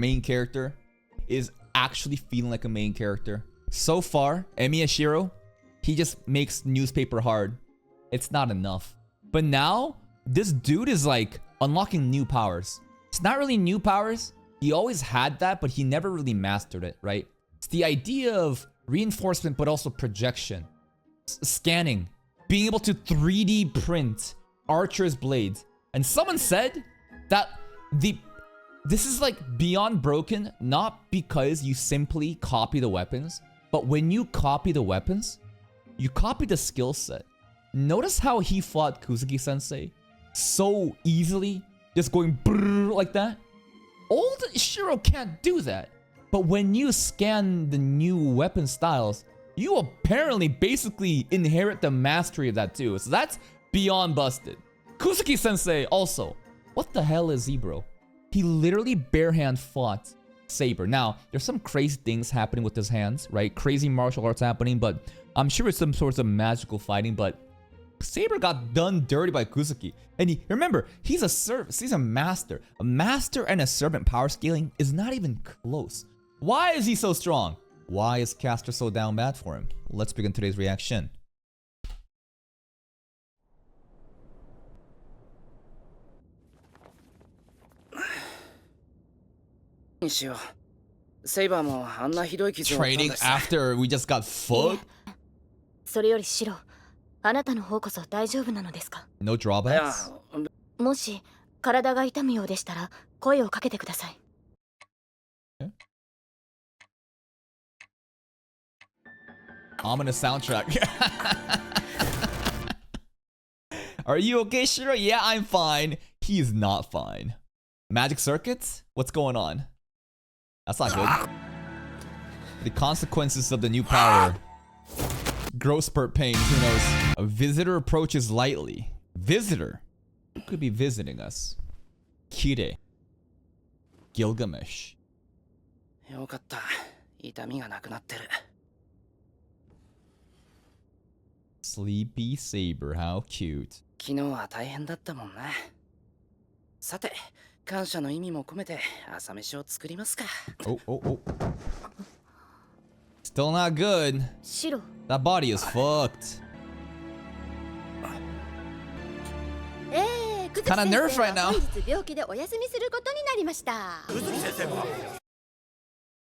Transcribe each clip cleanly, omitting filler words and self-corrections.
main character is actually feeling like a main character. So far, Emi SHIRO, he just makes newspaper hard. It's not enough. But now, this dude is like unlocking new powers. It's not really new powers. He always had that, but he never really mastered it, right? It's the idea of reinforcement, but also projection. Scanning. Being able to 3D print Archer's blades. And someone said that this is like beyond broken, not because you simply copy the weapons, but when you copy the weapons, you copy the skill set. Notice how he fought Kuzuki-sensei so easily, just going brrr like that. Old SHIRO can't do that. But when you scan the new weapon styles, you apparently basically inherit the mastery of that too. So that's beyond busted. Kuzuki-sensei also. What the hell is he, bro? He literally barehand fought Saber. Now, there's some crazy things happening with his hands, right? Crazy martial arts happening, but I'm sure it's some sorts of magical fighting, but Saber got done dirty by Kuzuki. And remember, he's a master. A master and a servant power scaling is not even close. Why is he so strong? Why is Caster so down bad for him? Let's begin today's reaction. Training after we just got fucked? No drawbacks? もし体が痛むようでしたら声をかけてください。 Ominous soundtrack. Are you okay, SHIRO? Yeah, I'm fine. He is not fine. Magic circuits? What's going on? That's not good. The consequences of the new power. Growth spurt pains, who knows? A visitor approaches lightly. Visitor? Who could be visiting us? Kire. Gilgamesh. Sleepy Saber, how cute. Oh, oh, oh. Still not good. That body is fucked. Kinda nerfed right now.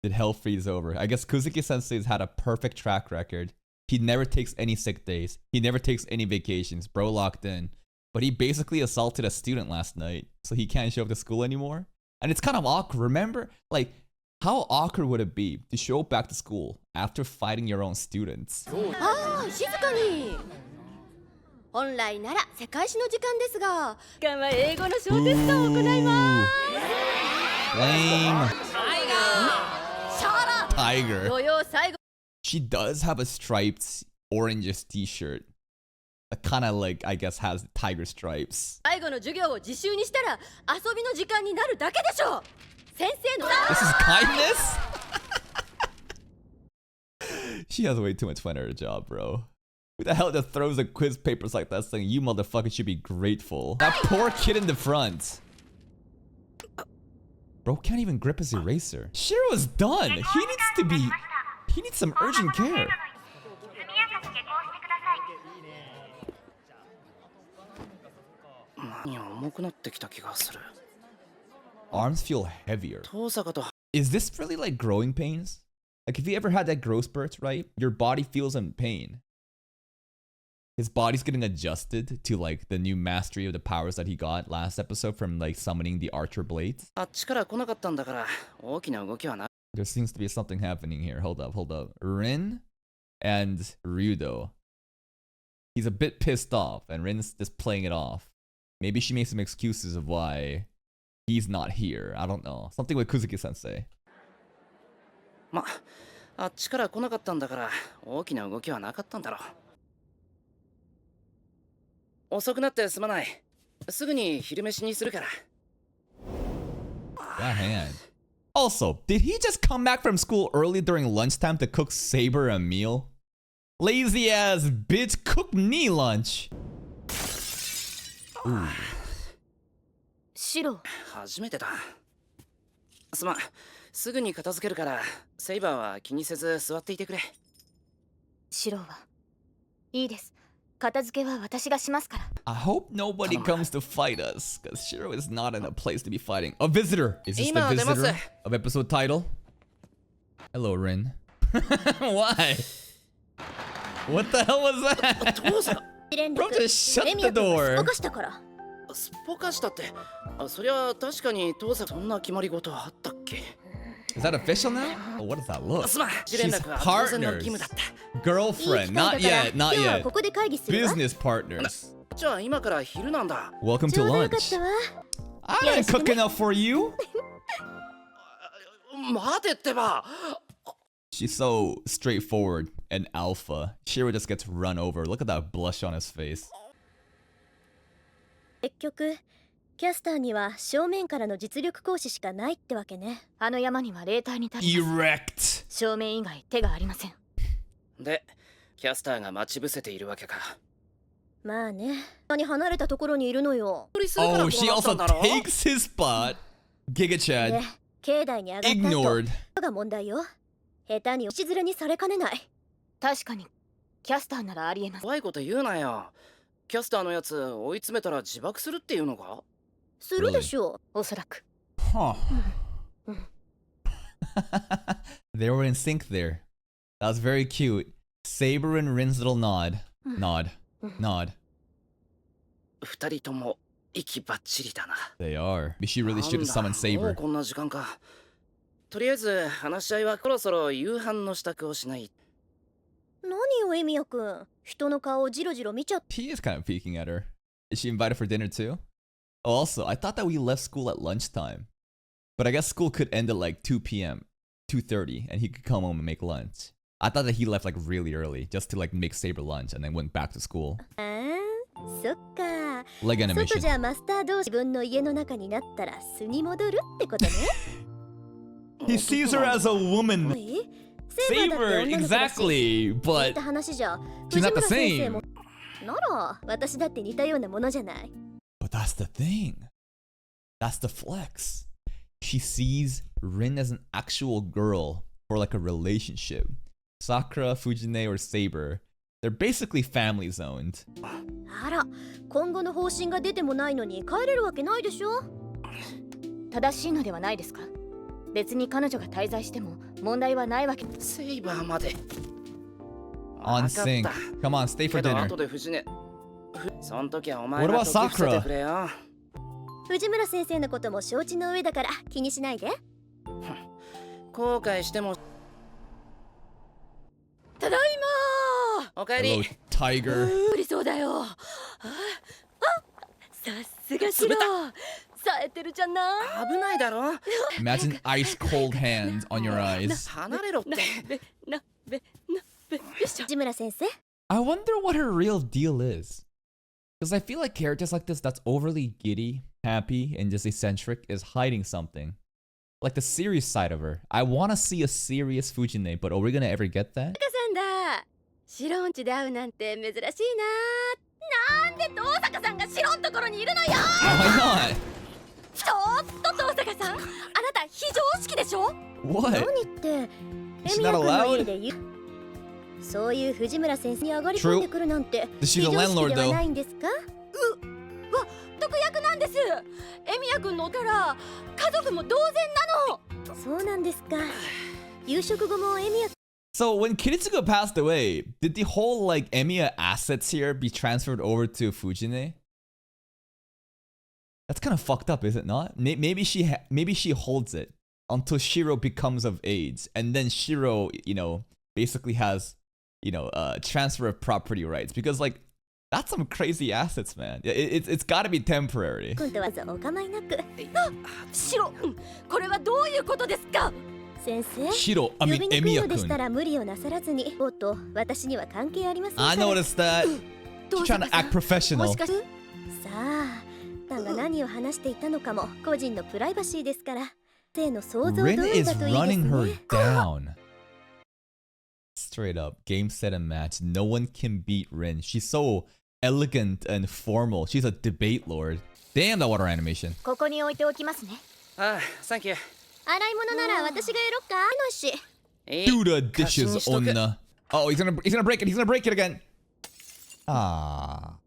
Did hell freeze over? I guess Kuzuki-sensei's had a perfect track record. He never takes any sick days. He never takes any vacations. Bro locked in. But he basically assaulted a student last night, so he can't show up to school anymore. And it's kind of awkward. Remember, like, how awkward would it be to show up back to school after fighting your own students? Ah, 静かに。本来なら世界史の時間ですが、今日は英語の小テストを行います。Lame. Tiger. 土曜最後。 She does have a striped orange t-shirt. That kind of like, I guess, has tiger stripes. 最後の授業を自習にしたら遊びの時間になるだけでしょう。先生の。 This is kindness? She has way too much fun at her job, bro. Who the hell just throws the quiz papers like that saying you motherfuckers should be grateful? That poor kid in the front. Bro can't even grip his eraser. SHIRO is done. He needs some urgent care. Arms feel heavier. Is this really like growing pains? Like if you ever had that growth spurts, right? Your body feels in pain. His body's getting adjusted to like the new mastery of the powers that he got last episode from like summoning the Archer blades. There seems to be something happening here. Hold up. Rin and Ryudo. He's a bit pissed off and Rin's just playing it off. Maybe she makes some excuses of why he's not here. I don't know. Something with Kuzuki-sensei. That hand. Also, did he just come back from school early during lunchtime to cook Saber a meal? Lazy ass bitch, cook me lunch. Ooh. シロ。すまん、すぐに片付けるから、セイバーは気にせず座っていてくれ。シロはいいです。片付けは私がしますから。 I hope nobody comes to fight us, because Shiro is not in a place to be fighting. A visitor! Is this the visitor of episode title? Hello, Rin. Why? What the hell was that? 父さん、Bro, just shut the door. 起こしたから。すっぽかしたって。そりゃ確かに父さん、そんな決まり事あったっけ？ Is that official now? Oh, what does that look? すまん、連 She's 絡は当然の義 partners. 務だった。 Girlfriend. Not yet, not 今日は yet. ここで会議するわ。 Business partners. じゃあ今から昼なんだ。 Welcome ち to ょうどよかっ lunch. たわ。 I ain't cooking up for you. 待てってば。 She's so straightforward and alpha. Shiro just gets run over. Look at that blush on his face. 結局キャスターには正面からの実力行使しかないってわけね。あの山には霊体に立ちます。 Erect. 正面以外手がありません。で、キャスターが待ち伏せているわけか。まあね。何離れたところにいるのよ。 Oh, she also takes his spot. Giga で Chad. 境内に上がった後 Ignored. が問題よ。下手に押しずれにされかねない。確かにキャスターならありえます。怖いこと言うなよ。キャスターのやつ追い詰めたら自爆するっていうのか？するでしょおそらく。 Huh. They were in sync there. That was very cute. Saber and Rin's little nod. Nod. Nod. 二人とも息バッチリだな。 They are. But she really should have summoned もう Saber. こんな時間か。とりあえず話し合いはそろそろ夕飯の支度をしない。何よエミヤくん。人の顔をジロジロ見ちゃって。 He is kind of peeking at her. Is she invited for dinner too? Oh, also, I thought that we left school at lunchtime. But I guess school could end at like 2 p.m., 2:30, and he could come home and make lunch. I thought that he left like really early just to like make Saber lunch and then went back to school. ああ、そっか。 Leg 外 animation. じゃマスター同士自分の家の中になったら素に戻るってことね。 He sees her as a お woman. い Saber, exactly, 聞い but た話じゃ she's not the 藤村先生 same. もなら私だって似たようなものじゃない。 But that's the thing. That's the flex. She sees Rin as an actual girl for like a relationship. Sakura, Fujine, or Saber. They're basically family zoned. あら、今後の方針が出てもないのに帰れるわけないでしょ。正しいのではないですか。別に彼女が滞在しても問題はないわけ。セイバーまで。 On sync. Come on, stay for けど dinner. 後で藤根。そん時はお前 What が about 時伏せ Sakura? てくれよ。藤村先生のことも承知の上だから気にしないで。後悔しても。ただいまおかえり。 Hello, tiger. ー。無理そうだよ。さすがシロ。冴えてるじゃない。危ないだろ。 Imagine ice cold hands on your eyes. 離れろって。藤村先生。 I wonder what her real deal is. Because I feel like characters like this that's overly giddy, happy, and just eccentric is hiding something. Like the serious side of her. I want to see a serious Fujine, but are we gonna ever get that? タカさんだ。シロンチで会うなんて珍しいな。なんで遠坂さんがシロンところにいるのよ。 Why ちょっと遠坂さん、あなた非常識でしょ。 not? What? 何ってエ She's ミ not ヤ君の allowed? 家で言う。そういう藤村先生に上がり込んでくるなんて She's 非 the 常識 landlord では though. ないんですか。特役なんです。エミヤ君のから家族も同然なの。そうなんですか。夕食後もエミヤ。 So when Kiritsuga passed away, did the whole like Emiya assets here be transferred over to Fujine? That's kind of fucked up, is it not? Maybe she holds it until Shiro becomes of age, and then Shiro, you know, basically has, you know, transfer of property rights, because like that's some crazy assets, man. It's got to be temporary. 君とはお構いなく。シロ、これはどういうことですか。先生。 Shiro, I 呼 mean びに来るのでした Emiya-kun. ら無理をなさらずに。おっと、私には関係ありませんから。 I noticed that. She's trying to act も professional. しかして。さあ、さんが何を話していたのかも個人のプライバシーですから。生の想像通 Rin り is だといいです running her ね。 down. Straight up, game, set, and match. No one can beat Rin. She's so elegant and formal. She's a debate lord. Damn, that water animation. ここに置いておきますね。ああ、サンキュー。洗い物なら私がやろっか。のし。Do the dishes, Onna. Oh, he's gonna break it. He's gonna break it again. Ah.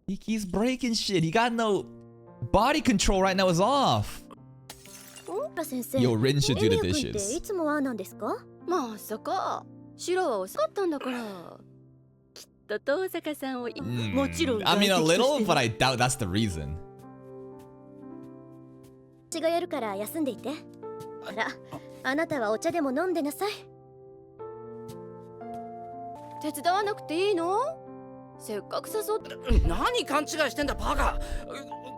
He's breaking shit. He got no body control right now. Is off. 先生。 Yo, Rin should do the エミヤ君って dishes. いつもああなんですか？まさか。シロは遅かったんだから。きっと遠坂さんを。もちろん。I mean, a little, but I doubt that's the reason. 私がやるから休んでいて。あら、あなたはお茶でも飲んでなさい。手伝わなくていいの？せっかく誘って。何勘違いしてんだバカ。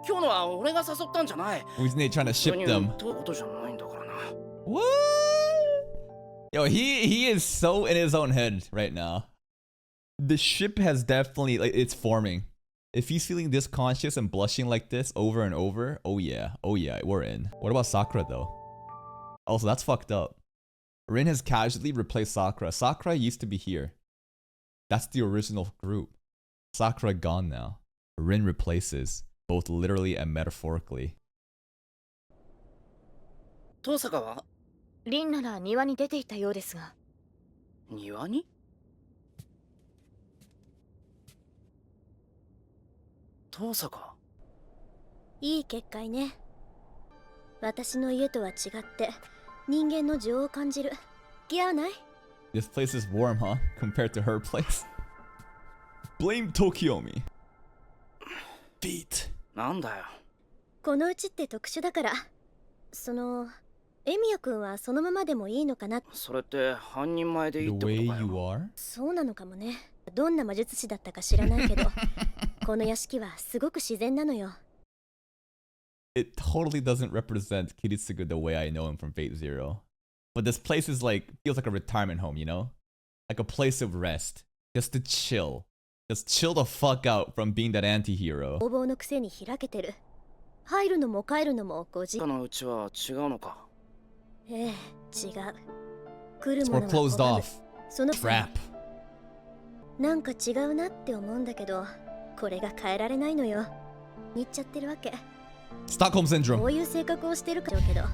今日のは俺が誘ったんじゃない。 Wasn't they trying to ship them? ということじゃないんだからな。 What? Yo, he is so in his own head right now. The ship has definitely, like, it's forming. If he's feeling this conscious and blushing like this over and over, oh yeah, we're in. What about Sakura though? Also, that's fucked up. Rin has casually replaced Sakura. Sakura used to be here. That's the original group. Sakura gone now. Rin replaces, both literally and metaphorically. 遠坂はリンなら庭に出ていたようですが。庭に？遠坂。いい結界ね。私の家とは違って人間の情を感じる。気合わない？ This place is warm, huh? Compared to her place. Blame Tokyomi. Feet. なんだよ。このうちって特殊だから。エミヤ君はそのままでもいいのかな。それって半人前でいい The ってこと way か you よ。 are? そうなのかもね。どんな魔術師だったか知らないけどこの屋敷はすごく自然なのよ。 It totally doesn't represent Kiritsugu the way I know him from Fate Zero. But this place is like, feels like a retirement home, you know? Like a place of rest. Just to chill. Just chill the fuck out from being that anti-hero. 工房のくせに開けてる。入るのも帰るのもご自。他のうちは違うのか。ええ、違う。来る It's も more のは closed 拒む。 off. その Trap. なんか違うなって思うんだけど、これが変えられないのよ。言っちゃってるわけ。 Stockholm こ Syndrome. ういう性格をしてるかけど。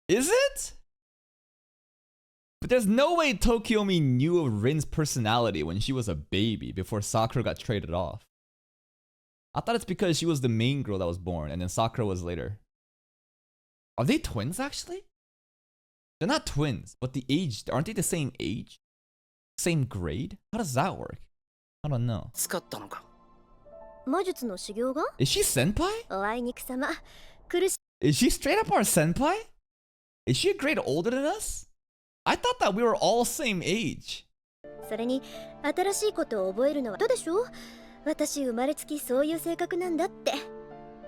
Is it? But there's no way Tokyomi knew of Rin's personality when she was a baby before Sakura got traded off. I thought it's because she was the main girl that was born and then Sakura was later. Are they twins actually? They're not twins, but the age, aren't they the same age? Same grade? How does that work? I don't know. 使ったのか。魔術の修行が？ Is she senpai? おあいにくさま。苦し Is she straight up our senpai? Is she a grade older than us? I thought that we were all same age. それに新しいことを覚えるのはどうでしょう？私生まれつきそういう性格なんだって。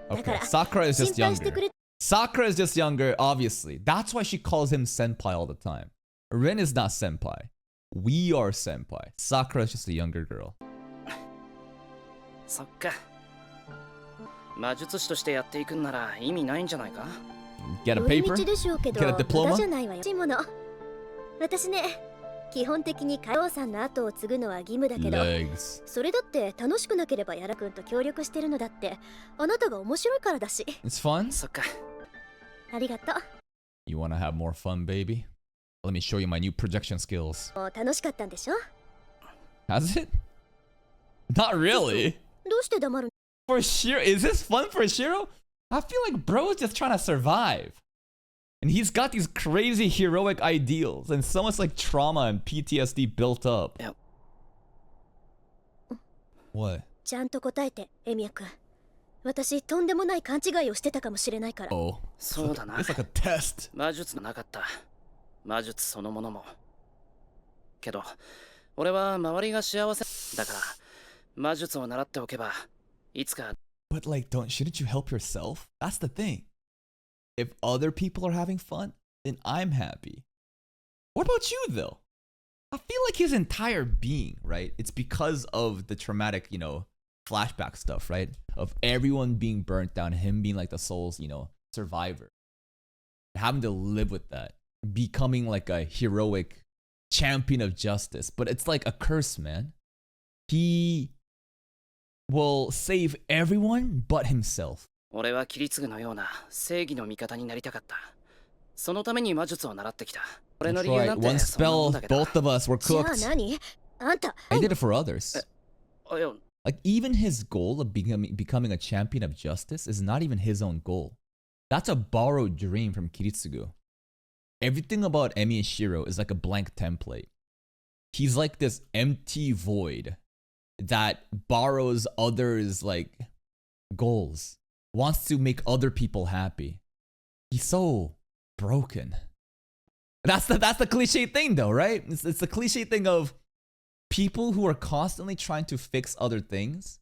だか Okay, ら Sakura is 心 just 配してく younger. れ。 Sakura is just younger, obviously. That's why she calls him senpai all the time. Rin is not senpai. We are senpai. Sakura is just a younger girl. そっか。魔術師としてやっていくんなら意味ないんじゃないか。 Get a 寄り paper? 道でしょうけど、 Get a 無駄 diploma? じゃないわよ。しいもの。私ね、基本的に加藤さんの後を継ぐのは義務だけど、 Legs. それだって楽しくなければやらくんと協力してるのだって、あなたが面白いからだし。 It's fun? そっか。ありがと You wanna have more fun, baby? Let me show you my new projection skills. う。もう楽しかったんでしょ？ Has it? Not really. どうして黙るの？ For Shiro? Is this fun for Shiro? I feel like bro is just trying to survive. And he's got these crazy heroic ideals. And so much like trauma and PTSD built up. Yep. What? ちゃんと答えて、エミヤくん。私、とんでもない勘違いをしてたかもしれないから。 Oh. そうだな。 It's like a test. 魔術のなかった。魔術そのものも。けど、俺は周りが幸せだから、魔術を習っておけば、いつか。 But like, shouldn't you help yourself? That's the thing. If other people are having fun, then I'm happy. What about you though? I feel like his entire being, right? It's because of the traumatic, flashback stuff, right? Of everyone being burnt down, him being like the soul's, survivor. Having to live with that. Becoming like a heroic champion of justice. But it's like a curse, man. He will save everyone but himself. 俺はキリツグのような正義の味方になりたかった。そのために魔術を習ってきた。俺の That's 理由な right. んて One そんなもん spell, だけど。 both of us were じゃあ cooked. 何あんた I did it for others. いや、 Like, even his goal of becoming a champion of justice is not even his own goal. That's a borrowed dream from Kiritsugu. Everything about Emi and Shiro is like a blank template. He's like this empty void that borrows others' like goals, wants to make other people happy. He's so broken. That's the cliche thing though, right? It's the cliche thing of people who are constantly trying to fix other things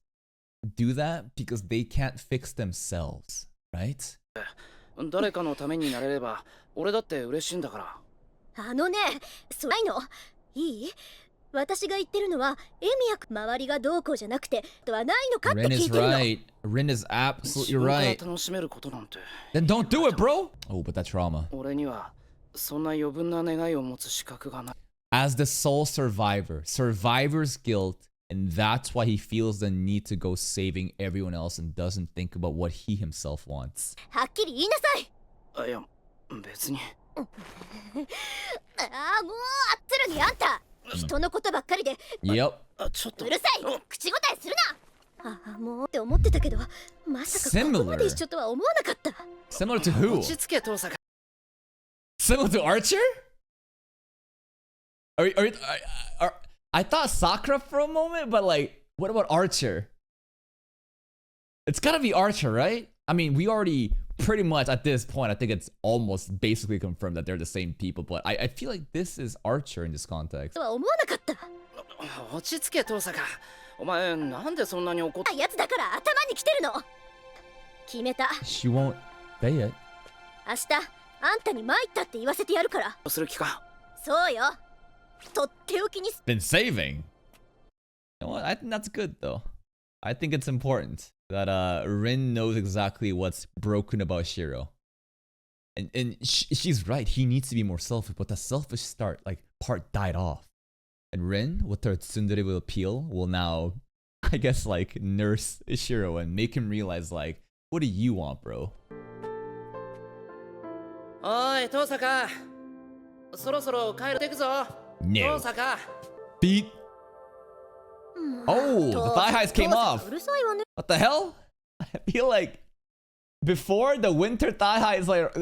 do that because they can't fix themselves, right? 誰かのためになれれば俺だって嬉しいんだから。あのね、そうないのいい私が言ってるのはエミヤ君周りがどうこうじゃなくてとはないのかって Rin 聞 is いてるの right. Rin is absolutely 自分から right. 楽しめることなんて Then don't do it, bro. Oh, but that trauma. 俺にはそんな余分な願いを持つ資格がない。 As the sole survivor, survivor's guilt, and that's why he feels the need to go saving everyone else and doesn't think about what he himself wants. はっきり言いなさいあ、いや、別に。ああもうあっつるにあんた人のことばっかりで Yep. あ、ちょっと。うるさい口答えするなああもうって思ってたけどまさかここまで一緒とは思わなかった Similar to who? 落ち着け、父さん。 Similar to Archer? I thought Sakura for a moment, but like, what about Archer? It's gotta be Archer, right? I mean, we already pretty much at this point, I think it's almost basically confirmed that they're the same people, but I feel like this is Archer in this context. とは思わなかった落ち着け、父さん。お前なんでそんなに怒っやつだから頭に来てるの決めた She won't say it. 明日あんたに参ったって言わせてやるからとする気か。そうよとっておきに Been saving. You know what? I think that's good though. I think it's important that Rin knows exactly what's broken about Shiro. And she's right. He needs to be more selfish, but the selfish part died off. And Rin, with her tsundere appeal, will now, I guess, like, nurse Shiro and make him realize, like, what do you want, bro? おい、父さん。そろそろ帰ってくぞ。 No. 父さん。 Beat. Oh, the thigh highs came 父さん off. うるさいわね What the hell? I feel like before the winter thigh highs, like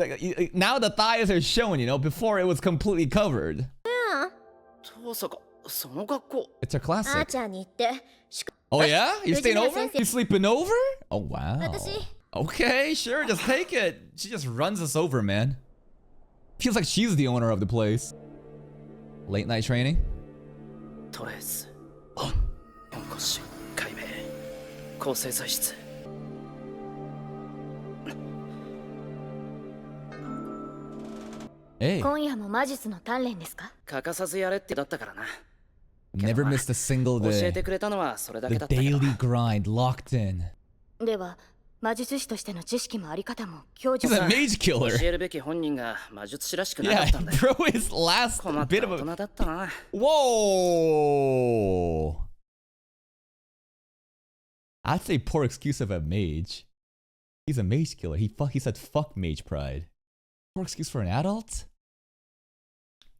now the thighs are showing, you know? Before it was completely covered. 父さん、その学校。 It's a あー classic. ちゃんに言って Oh yeah? You're staying over? Virginia You sleeping over? Oh wow. 私 Okay, sure, just take it. She just runs us over, man. Feels like she's the owner of the place. Late night training? トレース。本腰、解明。抗生材質。 Hey, 今夜も魔術の鍛錬ですか？欠かさずやれってだったからな。 never missed a single 教え day. てくれたのはそれだけ The だったけど。 daily grind locked in. では魔術師としての知識もあり方も教 He's 授 a mage 教 killer. えるべき本人が魔術師らしくなか Yeah, ったんだよ。 bro, his last 困った bit 大 of a... 人だったな。 Whoa! I'd say poor excuse of a mage. He's a mage killer. He said fuck mage pride. Poor excuse for an adult?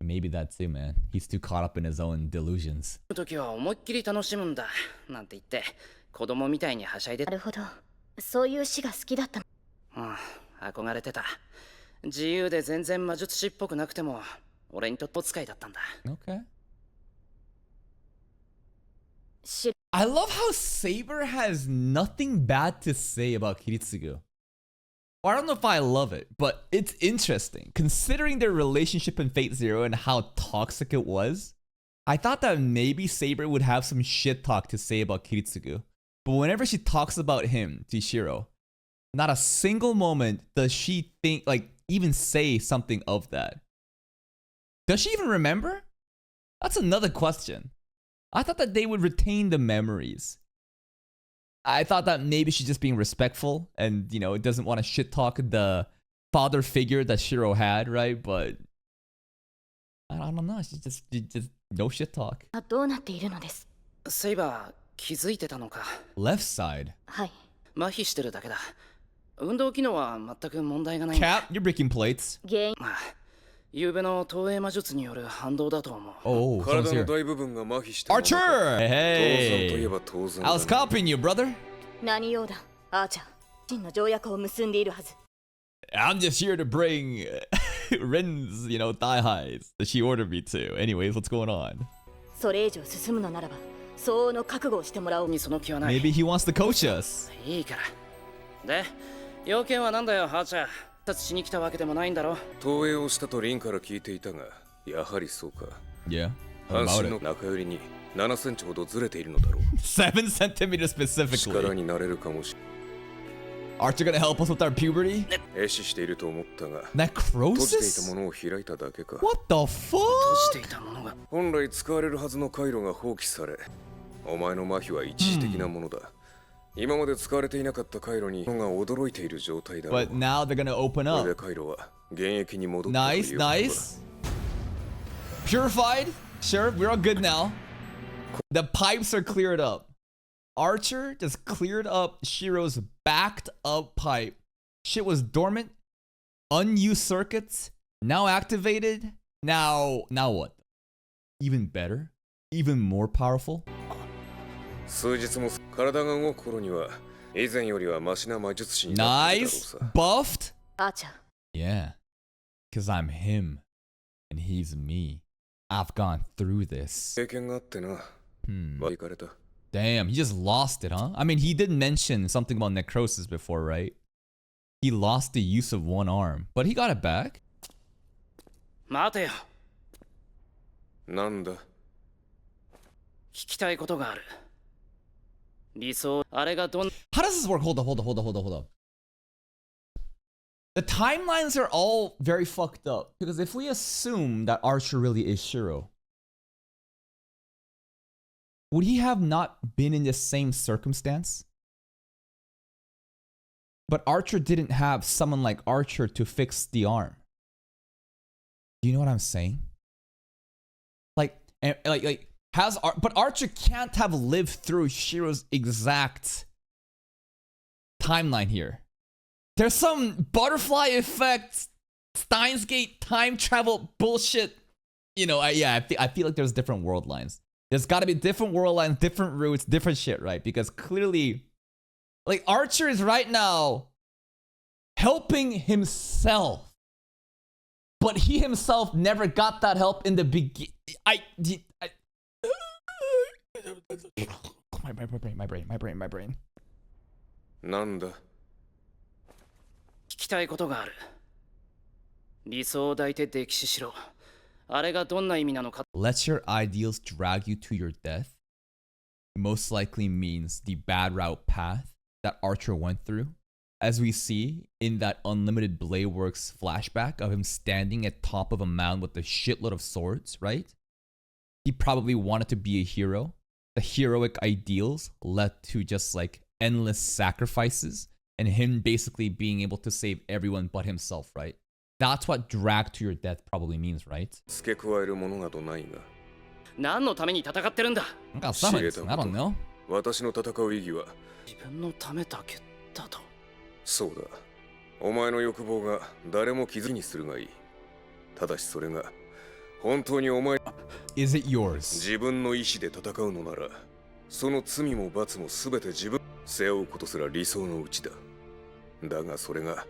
Maybe that's it, man. He's too caught up in his own delusions. の時は思いっきり楽しむんだ。なんて言って子供みたいにはしゃいでな。るほど、そういう詩が好きだったの。うん、憧れてた。自由で全然魔術師っぽくなくても俺にとってお使いだったんだ。 Okay. し I love how Saber has nothing bad to say about Kiritsugu. Or I don't know if I love it, but it's interesting. Considering their relationship in Fate Zero and how toxic it was, I thought that maybe Saber would have some shit talk to say about Kiritsugu. But whenever she talks about him to Shiro, not a single moment does she think, like, even say something of that. Does she even remember? That's another question. I thought that they would retain the memories. I thought that maybe she's just being respectful and, you know, it doesn't want to shit talk the father figure that Shiro had, right? But I don't know. She just no shit talk. どうなっているのです？セイバー気づいてたのか。 Left side. はい。麻痺してるだけだ。運動機能は全く問題がないんだ。 Cap, you're breaking plates. 原因まあ、昨夜の投影魔術による反動だと思う。 Oh, someone's 体の here. 大部分が麻痺してる Archer! 当然とい Hey! えば当然 I was copying you, brother. 何用だアーチャー真の条約を結んでいるはず I'm just here to bring Ren's, thigh highs that she ordered me to. Anyways, what's going on? それ以上進むのならば相応の覚悟をしてもらおうにその気はない。 Maybe he wants to coach us. いいから。で、要件はなんだよ、ハーチャー。視察しに来たわけでもないんだろ。投影をしたとリンから聞いていたが、やはりそうか。 Yeah. How 半 about 身の it? 中寄りに7センチほどずれているのだろう。 7 centimeters 力 specifically. になれるかもし Archer gonna help us with our puberty? 壊死していると思ったが、閉じていた Necrosis? ものを開いただけか。 What the fuck? 閉じていたものが。本来使われるはずの回路が放棄され、お前の麻痺は一時的なものだ。今まで使われていなかった回路にが驚いている状態だろう。 But now they're gonna open これで up. 回路は現役に戻ったという Nice, ことだ。 nice. Purified? Sure, we're all good now. The pipes are cleared up. Archer just cleared up Shiro's backed up pipe. Shit was dormant. Unused circuits. Now activated. Now what? Even better? Even more powerful? 数日も体が動く頃には以前よりはマシな魔術師になっているだろう Nice. さ。 Buffed? アーチャー Yeah. Because I'm him. And he's me. I've gone through this. 経験があってな。行かれた。 Damn, he just lost it, huh? I mean, he did mention something about necrosis before, right? He lost the use of one arm, but he got it back. 待てよ。なんだ。聞きたいことがある。理想、あれがどん How does this work? Hold up. The timelines are all very fucked up because if we assume that Archer really is Shiro, would he have not been in the same circumstance? But Archer didn't have someone like Archer to fix the arm. Do you know what I'm saying? But Archer can't have lived through Shiro's exact timeline here. There's some butterfly effect, Steins Gate time travel bullshit. I feel like there's different world lines. There's got to be different world lines, different routes, different shit, right? Because clearly, like, Archer is right now helping himself. But he himself never got that help in the beginning. My brain. なんだ。聞きたいことがある。理想を抱いて溺死しろ。あれがどんな意味なのか。Let your ideals drag you to your death most likely means the bad route path that Archer went through. As we see in that Unlimited Blade Works flashback of him standing at top of a mound with a shitload of swords, right? He probably wanted to be a hero. The heroic ideals led to just like endless sacrifices and him basically being able to save everyone but himself, right? That's what drag to your death probably means, right? 付け加えるものなどないが。何のために戦ってるんだ。 I got summons. I don't know. 私の戦う意義は。自分のためだけだと。そうだ。お前の欲望が誰も気づきにするがいい。ただしそれが本当にお前 Is it yours? 自分の意志で戦うのなら、その罪も罰もすべて自分背負うことすら理想のうちだ。だがそれが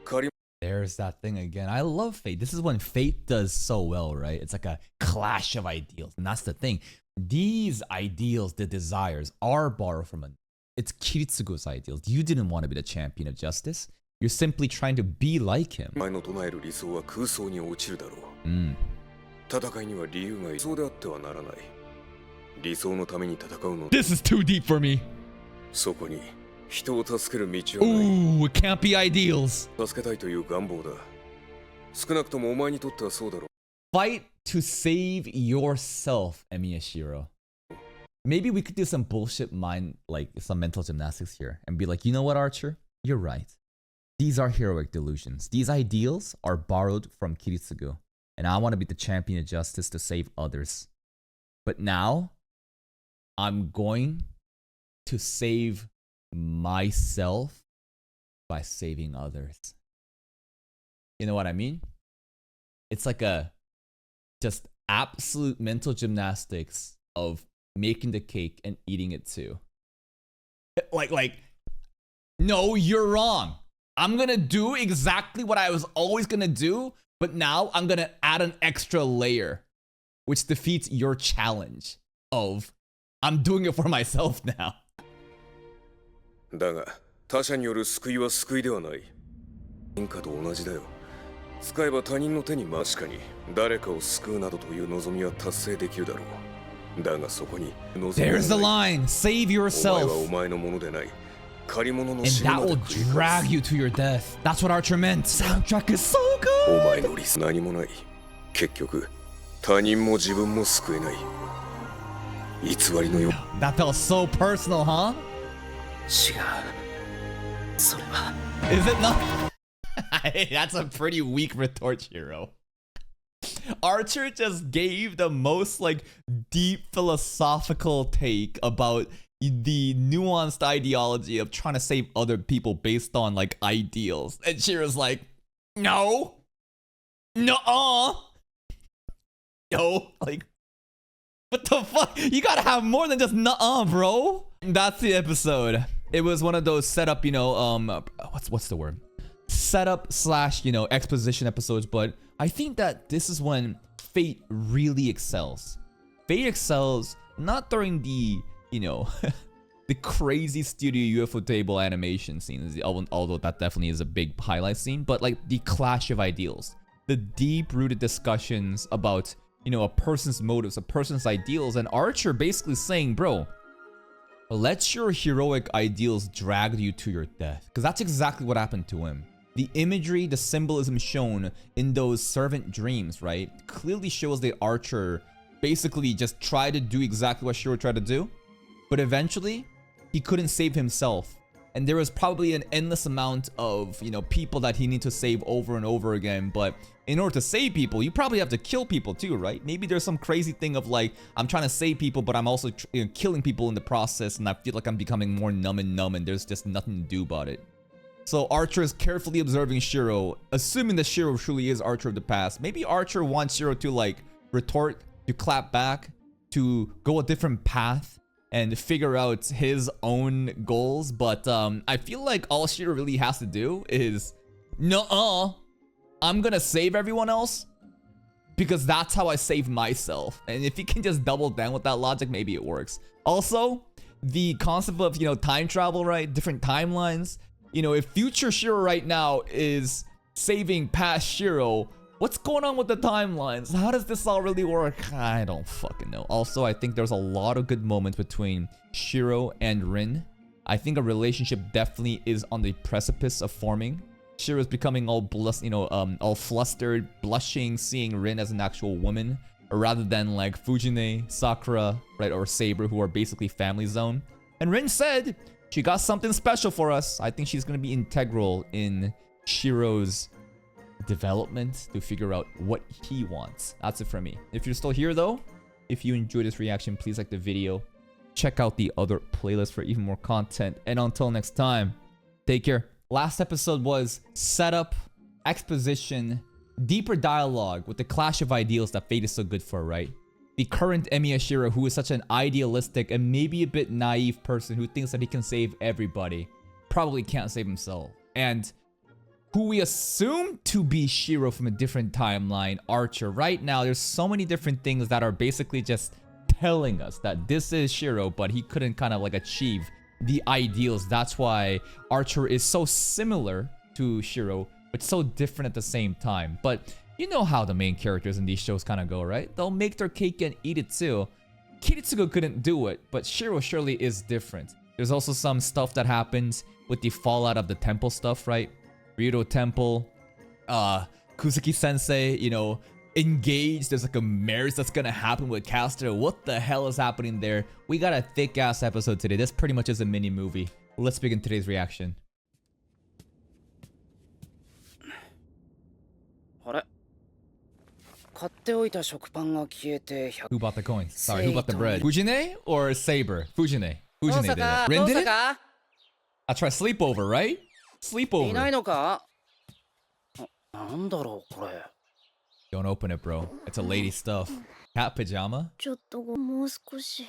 仮 There's that thing again. I love Fate. This is when Fate does so well, right? It's like a clash of ideals. And that's the thing. These ideals, the desires, are borrowed from it's Kiritsugo's ideals. You didn't want to be the champion of justice. You're simply trying to be like him. お前の唱える理想は空想に落ちるだろう。戦いには理由がいる。そうであってはならない。理想のために戦うの。 This is too deep for me. そこに人を助ける道はない。 Ooh, it can't be ideals. 助けたいという願望だ。少なくともお前にとってはそうだろう。 Fight to save yourself, Emiya Shiro. Maybe we could do some bullshit mind, like some mental gymnastics here and be like, you know what, Archer? You're right. These are heroic delusions. These ideals are borrowed from Kiritsugo. And I want to be the champion of justice to save others. But now, I'm going to save myself by saving others. You know what I mean? It's like a just absolute mental gymnastics of making the cake and eating it too. Like, no, you're wrong. I'm gonna do exactly what I was always gonna do, but now I'm gonna add an extra layer, which defeats your challenge of I'm doing it for myself now. だが他者による救いは救いではない。人かと同じだよ。使えば他人の手に確かに誰かを救うなどという望みは達成できるだろう。だがそこに望みはない。There's the line. Save お前 yourself. はお前のものでない。借り物の And 死ぬ that まで will 繰り drag 返す。 you to your death. That's what Archer meant. Soundtrack is so お good. 前のリス何もない。結局他人も自分も救えない。偽りのよ。 That felt so personal, huh? 違う。それは Is it not? That's a pretty weak retort, Shiro. Archer just gave the most like deep philosophical take about the nuanced ideology of trying to save other people based on like ideals. And Shiro's like, no. No. No. Like, what the fuck? You gotta have more than just nuh-uh, bro. That's the episode. It was one of those setup, you know, what's the word? Setup slash, you know, exposition episodes, but I think that this is when Fate really excels. Fate excels not during the, you know, the crazy studio UFO table animation scenes, although that definitely is a big highlight scene, but like the clash of ideals, the deep-rooted discussions about, you know, a person's motives, a person's ideals, and Archer basically saying, bro, let your heroic ideals drag you to your death, because that's exactly what happened to him. The imagery, the symbolism shown in those servant dreams, right, clearly shows that Archer basically just tried to do exactly what Shiro tried to do, but eventually he couldn't save himself. And there was probably an endless amount of, you know, people that he needed to save over and over again. But in order to save people, you probably have to kill people too, right? Maybe there's some crazy thing of like, I'm trying to save people, but I'm also killing people in the process. And I feel like I'm becoming more numb and there's just nothing to do about it. So Archer is carefully observing Shiro, assuming that Shiro truly is Archer of the past. Maybe Archer wants Shiro to like retort, to clap back, to go a different path and figure out his own goals. But I feel like all Shiro really has to do is, nuh-uh, I'm gonna save everyone else because that's how I save myself. And if he can just double down with that logic, maybe it works. Also, the concept of, you know, time travel, right? Different timelines. You know, if future Shiro right now is saving past Shiro, what's going on with the timelines? How does this all really work? I don't fucking know. Also, I think there's a lot of good moments between Shiro and Rin. I think a relationship definitely is on the precipice of forming. Shiro's becoming all all flustered, blushing, seeing Rin as an actual woman, rather than like Fujine, Sakura, right, or Saber, who are basically family zone. And Rin said she got something special for us. I think she's gonna be integral in Shiro's development to figure out what he wants. That's it for me. If you're still here though, if you enjoyed this reaction, please like the video. Check out the other playlist for even more content. And until next time, take care. Last episode was setup, exposition, deeper dialogue with the clash of ideals that Fate is so good for, right? The current Emiya Shiro, who is such an idealistic and maybe a bit naive person who thinks that he can save everybody, probably can't save himself. And who we assume to be Shiro from a different timeline, Archer. Right now, there's so many different things that are basically just telling us that this is Shiro, but he couldn't kind of like achieve the ideals. That's why Archer is so similar to Shiro, but so different at the same time. But you know how the main characters in these shows kind of go, right? They'll make their cake and eat it too. Kiritsugo couldn't do it, but Shiro surely is different. There's also some stuff that happens with the fallout of the temple stuff, right? Ryudo Temple, Kuzuki Sensei, you know, engaged. There's like a marriage that's gonna happen with Castor. What the hell is happening there? We got a thick ass episode today. This pretty much is a mini movie. Let's begin today's reaction. Who bought the coins? Sorry, who bought the bread? Fujine or Saber? Fujine. Fujine did it. Rin did it? I tried sleepover, right? いない Sleepover. のか？なんだろうこれ。 Don't open it, bro. It's a lady stuff. Cat pajama? ちょっともう少し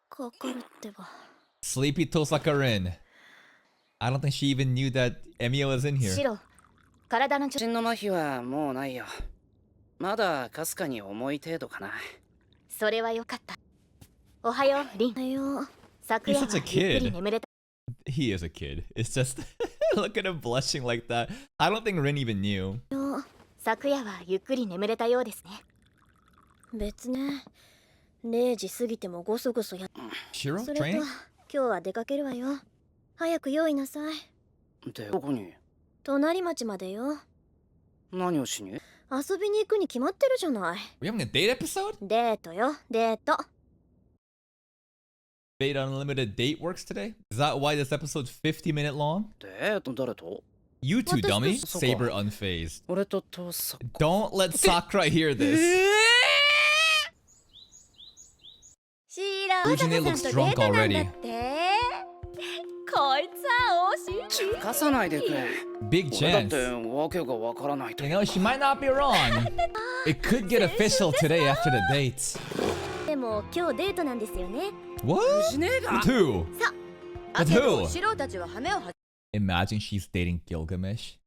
かかるってば。 Sleepy Tosaka-rin. I don't think she even knew that Emiya was in here. シロ、体の調子。心の麻痺はもうないよ。まだかすかに重い程度かな。それはよかった。おはよう、リン。おはよう。昨夜は He's such a ゆっく kid. り眠れた。 He is a kid. It's just look at him blushing like that. I don't think Rin even knew. 昨夜はゆっくり眠れたようですね。別ね。0時過ぎてもゴソゴソや。 Shiro それと training? 今日は出かけるわよ。早く用意なさい。で、どこに？隣町までよ。何をしに？遊びに行くに決まってるじゃない。 We having a date episode? デートよ、デート。Fate Unlimited date works today? Is that why this episode's 50-minute long? で、誰と？ You two, 私と- dummy. そうか。 Saber unfazed. 俺と父さん。 Don't let Sakura hear this. シーラ、 Ujine 小 looks 坂さんとデ drunk ートなんだ already. って。こいつは惜しい。茶化さないでくれ。 Big 俺だっ chance. てわけがわからないと。 You know, she might not be wrong. It could get official today after the date. でも今日デートなんですよね。 What? しねえが。 With who? あ With けど who? シロたちはハメをは Imagine she's dating Gilgamesh.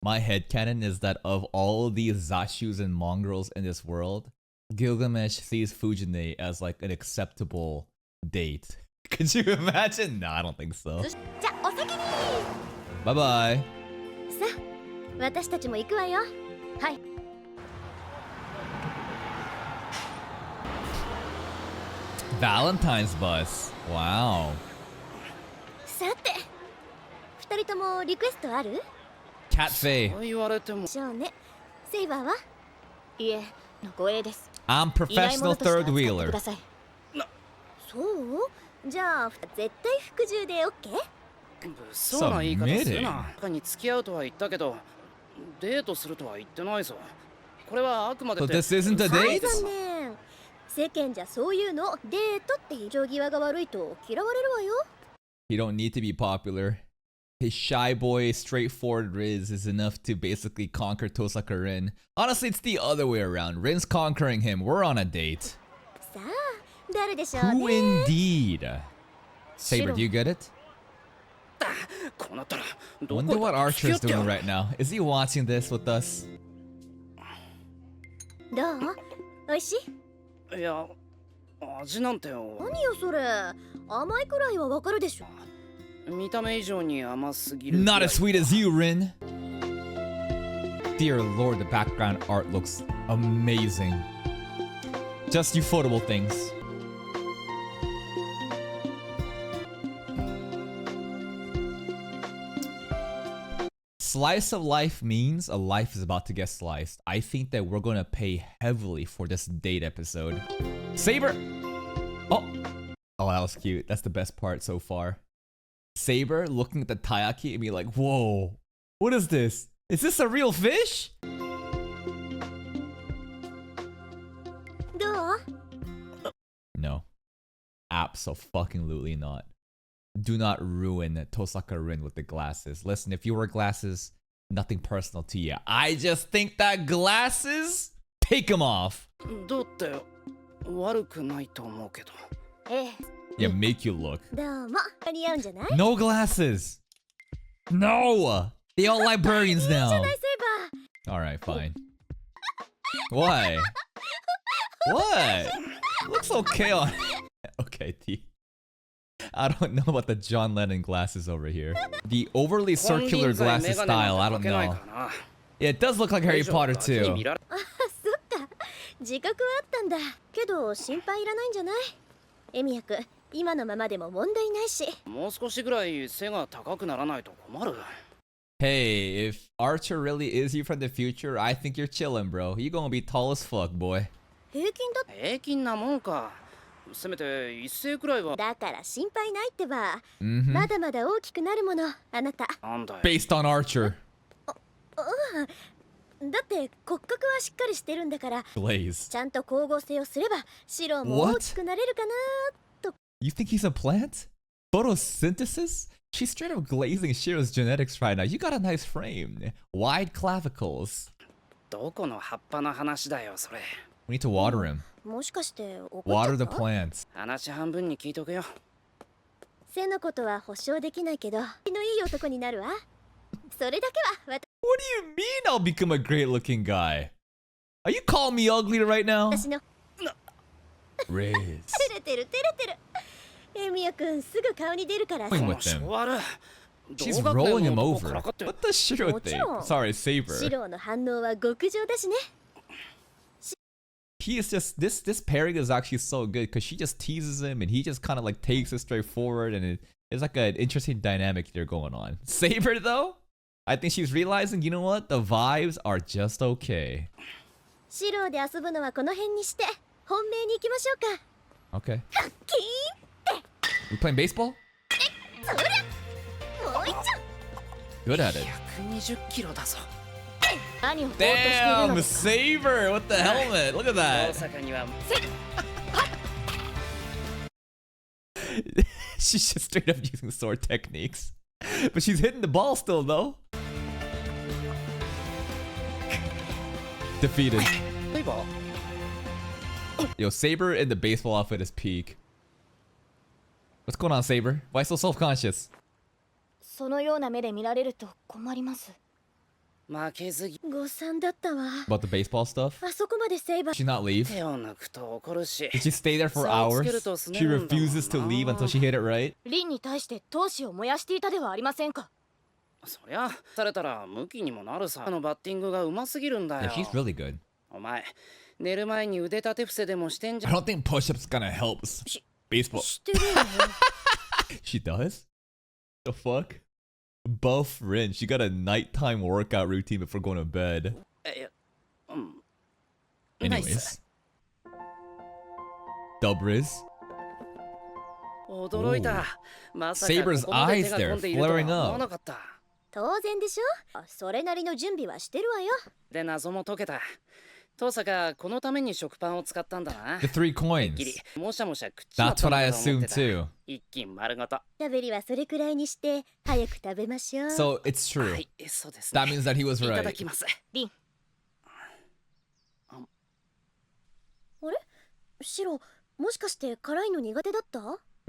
My headcanon is that of all these Zashus and mongrels in this world, Gilgamesh sees Fujine as like an acceptable date. Could you imagine? No, I don't think so. じゃあお先に。 Bye bye. さあ、私たちも行くわよ。はい。 Valentine's bus. Wow. さて、二人ともリクエストある？ Cat Faye. そう言われても。しょうね。セイバーは？いえ、の護衛です。 I'm いないも professional のとして扱 third ってく wheeler. ださい。そう？じゃあ絶対服従でオッケー？物騒な言い方するな。中に付き合うとは言ったけど、デートするとは言ってないぞ。これはあくまで So this isn't a はい、 date? 残念。世間じゃそういうのデートっていう定際が悪いと嫌われるわよ。 He don't need to be popular. His shy boy, straightforward Riz is enough to basically conquer Tosaka Rin. Honestly, it's the other way around. Rin's conquering him. We're on a date. さあ、誰でしょう Who ね。 indeed? Saber, do you get it? こうなったらどこ Wonder what で付き Archer's 合ってや doing る。 right now. Is he watching this with us? どう？おいしい？いや、味なんてよ。何よそれ。甘いくらいはわかるでしょ。見た目以上に甘すぎる。 Not as sweet as you, Rin. Dear Lord, the background art looks amazing. Just ufotable things. Slice of life means a life is about to get sliced. I think that we're gonna pay heavily for this date episode. Saber! Oh! Oh, that was cute. That's the best part so far. Saber looking at the taiyaki and be like, whoa, what is this? Is this a real fish? どう？ No. Abso-fucking-lutely not. Do not ruin Tosaka Rin with the glasses. Listen, if you wear glasses, nothing personal to you. I just think that glasses? Take them off. どうって悪くないと思うけど。ええ、 Yeah, make you look. どうも。似合うんじゃない？ No glasses. No. They all librarians じゃ now. ないセイバー。 All right, fine. What? What? Looks okay on. Okay, T. I don't know about the John Lennon glasses over here. The overly circular glasses style, I don't know. Yeah, it does look like Harry Potter too. あ、そっか。自覚はあったんだ。けど心配いらないんじゃない？エミヤ君、今のままでも問題ないし。もう少しぐらい背が高くならないと困る。 Hey, if Archer really is you from the future, I think you're chillin', bro. You gonna be tall as fuck, boy. 平均だ。平均なもんか。せめて一斉くらいは。だから心配ないってば。Mm-hmm. まだまだ大きくなるもの、あなた。なんだよ。 Based on Archer. だって骨格はしっかりしてるんだから、 Blaze. ちゃんと光合成をすれば、白も大きくなれるかなと。 You think he's a plant? Photosynthesis? She's straight up glazing Shiro's genetics right now. You got a nice frame. Wide clavicles. どこの葉っぱの話だよそれ。 We need to water him. もしかして怒っちゃ Water っ the た？ plants. 話半分に聞いとくよ。背のことは保証できないけど、気のいい男になるわ。それだけは What do you mean I'll become a great looking guy? Are you calling me ugly right now? 私の Riz. 照れてる照れてる。エミヤくんすぐ顔に出るから。 Playing こ with の them. ショワル。 She's 同学年 rolling の him 男 over. からかって What does Shiro もち think? ろん。 Sorry, シ Saber. ローの反応は極上だしね。 He is just this pairing is actually so good because she just teases him and he just kind of like takes it straight forward and it's like an interesting dynamic there going on. Saber though, I think she's realizing, you know what, the vibes are just okay. シローで遊ぶのはこの辺にして本命に行きましょうか。 Okay. キ We playing baseball? ーンそりゃもう一丁 Good at it. 120キロだぞ。何をぼーっとしているの Damn, ですか？ Saber with the helmet. Look at 大 that. 阪には She's just straight up using sword techniques. But she's hitting the ball still though. Defeated. バイバー。 Yo, Saber in the baseball outfit is peak. What's going on, Saber? Why so self-conscious? そのような目で見られると困ります。負けずぎ誤算だったわ。 About the baseball stuff? あそこまでセイバー Did she not leave? 手を抜くと怒るし。 Did she stay there for 差をつ hours? けるとすね She るんだもんな。 refuses to leave until she hit it right? リンに対して闘志を燃やしていたではありませんか。そりゃされたら向きにもなるさ。あのバッティングがうますぎるんだ Yeah, よ。 she's really good. お前寝る前に腕立て伏せでもしてんじゃ I ん。 don't think push-ups gonna help baseball. 知ってるよね。 She does? The fuck? Buff Rin. She got a nighttime workout routine before going to bed. いやナイ Anyways. ス。 Dubriz. 驚いた。まさか Saber's ここまで手が eyes there, 込んでいるとは flaring 思 up. わなかった。当然でしょ。それなりの準備はしてるわよ。で謎も解けた。当坂このために食パンを使ったんだな。 The 3 coins. ギリもしゃもしゃ食っちまっ That's た what の I かと思って assumed た。 too. 一斤丸ごと。しゃべりはそれくらいにして早く食べましょう。 So it's true. はい、そうですね。 That means that he was いただ right. きます。リン、あれシロ、もしかして辛いの苦手だった？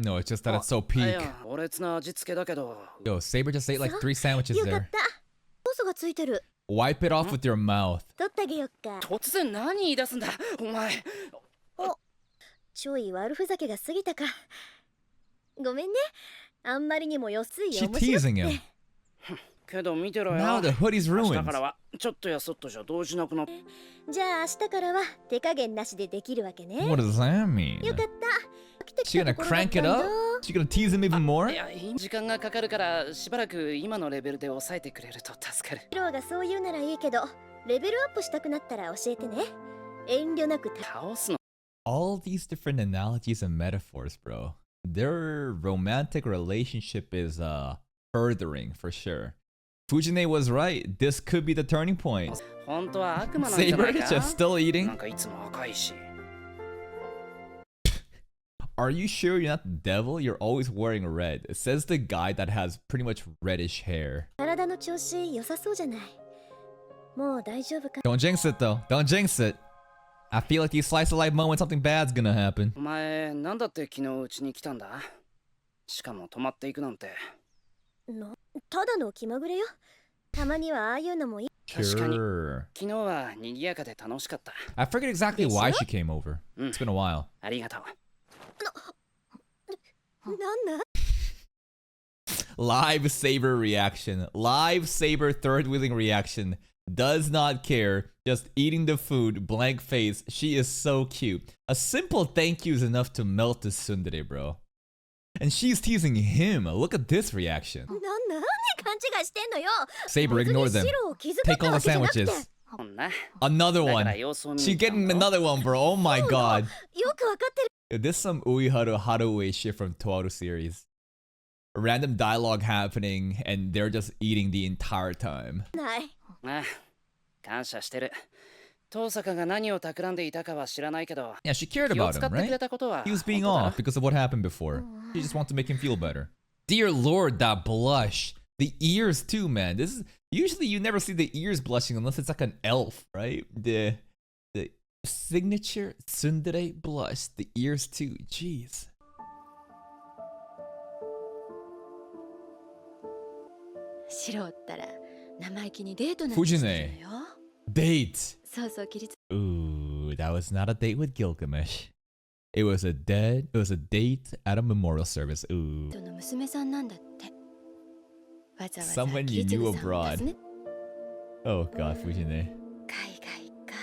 No, it's just that it's so い peak. や、猛烈な味付けだけど。 Yo, Saber just ate like 3 sandwiches よかっ there. た。ソースがついてる。 Wipe it off with your mouth. 取ってあげよっか。突然何言い出すんだお前。ちょい悪ふざけが過ぎたか。ごめんね。あんまりにもよすい She 面白く teasing て him. けど見てろよ。 Now the hoodie's 明日 ruined. からはちょっとやそっとじゃ動じなくなって。じゃあ明日からは手加減なしでできるわけね。 What does that mean? よかった。来て She きた gonna ところだっ crank たん it だ up? She gonna tease him even more? いや、時間がかかるからしばらく今のレベルで抑えてくれると助かる。シローがそう言うならいいけど、レベルアップしたくなったら教えてね。遠慮なく倒すの。 All these different analogies and metaphors, bro. Their romantic relationship is furthering for sure. Fujine was right. This could be the turning point. 本当は悪魔なんじゃな Saber いか just still な eating. んかいつも赤いし。 Are you sure you're not the devil? You're always wearing red. It says the guy that has pretty much reddish hair. 体の調子良さそうじゃない。もう大丈夫か。 Don't jinx it though. Don't jinx it. I feel like these slice of life moments, something bad's gonna happen. お前、なんだって昨日うちに来たんだしかも泊まっていくなんて。ただの気まぐれよ。たまにはああいうのもいい。 Sure. 昨日は賑やかで楽しかった。 I forget exactly why she came over. It's been a while. ありがとう。なんだ Live Saber reaction. Live Saber third wheeling reaction. Does not care. Just eating the food. Blank face. She is so cute. A simple thank you is enough to melt the tsundere, bro. And she's teasing him. Look at this reaction. なん勘違いしてんのよ。 Saber, ignore 別 them. にシロを気遣っ Take た all わ the けじゃなくて。 sandwiches. ほんな。 Another だか one. ら様子を見に She's 行ったん getting だろ another one, bro. Oh my god. よくわかってる。 This is some Uiharu Haruwe shit from Toaru series. Random dialogue happening, and they're just eating the entire time. ない。ああ、感謝してる。遠坂が何を企んでいたかは知らないけど、 Yeah, she cared 気を about 使 him, ってくれ right? たことは He was being 本当だ off because of what happened before. She just wants to make him feel better. Dear Lord, that blush. The ears too, man. This is usually you never see the ears blushing unless it's like an elf, right? The signature tsundere blush. The ears too. Jeez. Shiro ったら生意気にデートなんて Fujine. してるのよ。 Date. そうそう、起立。 Ooh, that was not a date with Gilgamesh. It was a date at a memorial service. Ooh. 人の娘さんなんだって。わざわざ Someone you キリ knew ツグさんを abroad. 訪ね Oh god, Fujine. 海外か。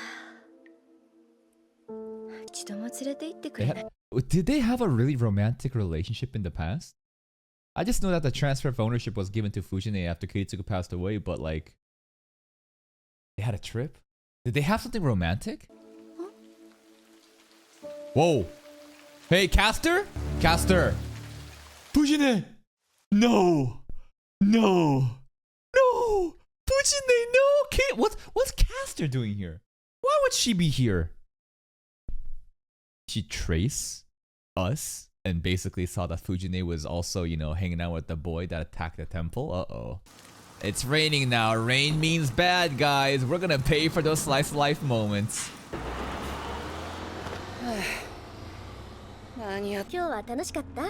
一度も連れて行ってく They れない did they have a really romantic relationship in the past? I just know that the transfer of ownership was given to Fujine after Kiritsugu passed away, but like, they had a trip? Did they have something romantic? Whoa. Hey, Caster? Caster. Fujine. No. No. No. Fujine, no. What's Caster doing here? Why would she be here? She trace us and basically saw that Fujine was also, you know, hanging out with the boy that attacked the temple. Uh-oh. It's raining now. Rain means bad, guys. We're gonna pay for those slice of life moments. 何やっ今日は楽しかった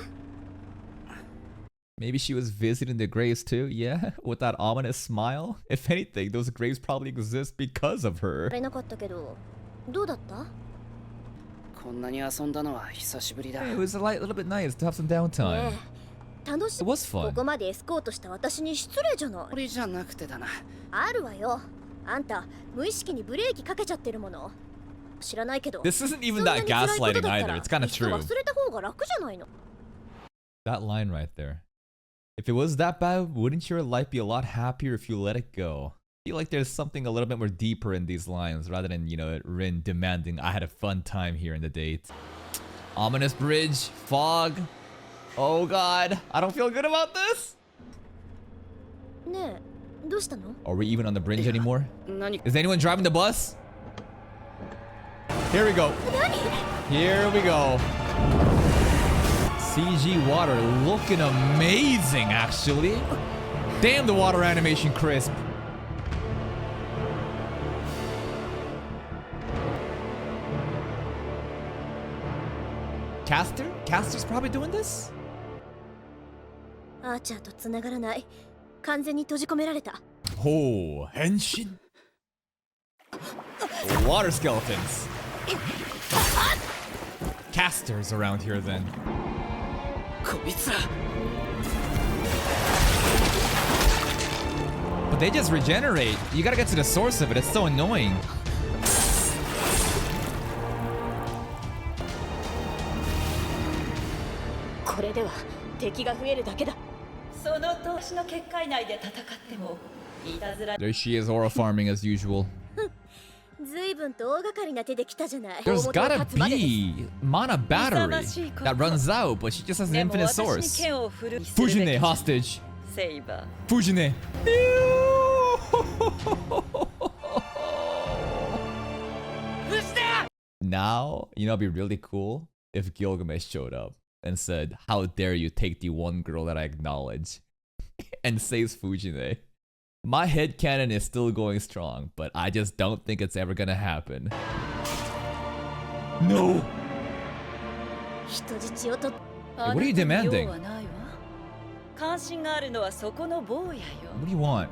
Maybe she was visiting the graves too, yeah? With that ominous smile? If anything, those graves probably exist because of her. れなかったけど、どうだった こんなに遊んだのは久しぶりだ。 It was a little bit nice to have some downtime. ねえ、楽し It was こ fun. こまでエスコートした私に失礼じゃない。俺じゃなくてだな。あるわよ。あんた、無意識にブレーキかけちゃってるもの。知らないけど。 This isn't そ even んな that に辛いこと gaslighting だった either. ら It's kind of いっそ true. 忘れた方が楽じゃないの。 That line right there. If it was that bad, wouldn't your life be a lot happier if you let it go? I feel like there's something a little bit more deeper in these lines rather than, you know, Rin demanding I had a fun time here in the date. Ominous bridge, fog. Oh god, I don't feel good about this. ねえ、どうしたの Are we even on the bridge anymore? 何 Is anyone driving the bus? Here we go. Here we go. CG water looking amazing, actually. Damn, the water animation crisp. Caster? Caster's probably doing this? アーチャーと繋がらない。完全に閉じ込められた。 Oh, henshin? Water skeletons. Casters around here then. こいつら But they just regenerate. You gotta get to the source of it. It's so annoying. これでは敵が増えるだけだ。その投資の結界内で戦ってもいたずら There she is, aura farming as usual. ずいぶんと大掛かりな手で来たじゃない。 There's 大元を gotta 勝つまでです be mana battery that runs out, but she just has an でも infinite 私に source. 剣を振るにするべき Fujine hostage. セイバー Fujine. Now, you know, it'd be really cool if Gilgamesh showed up and said, "How dare you take the one girl that I acknowledge," and saves Fujine. My headcanon is still going strong, but I just don't think it's ever gonna happen. No! 人質をと What are you あなたに demanding? 用はないわ関心があるのはそこの坊やよ What do you want?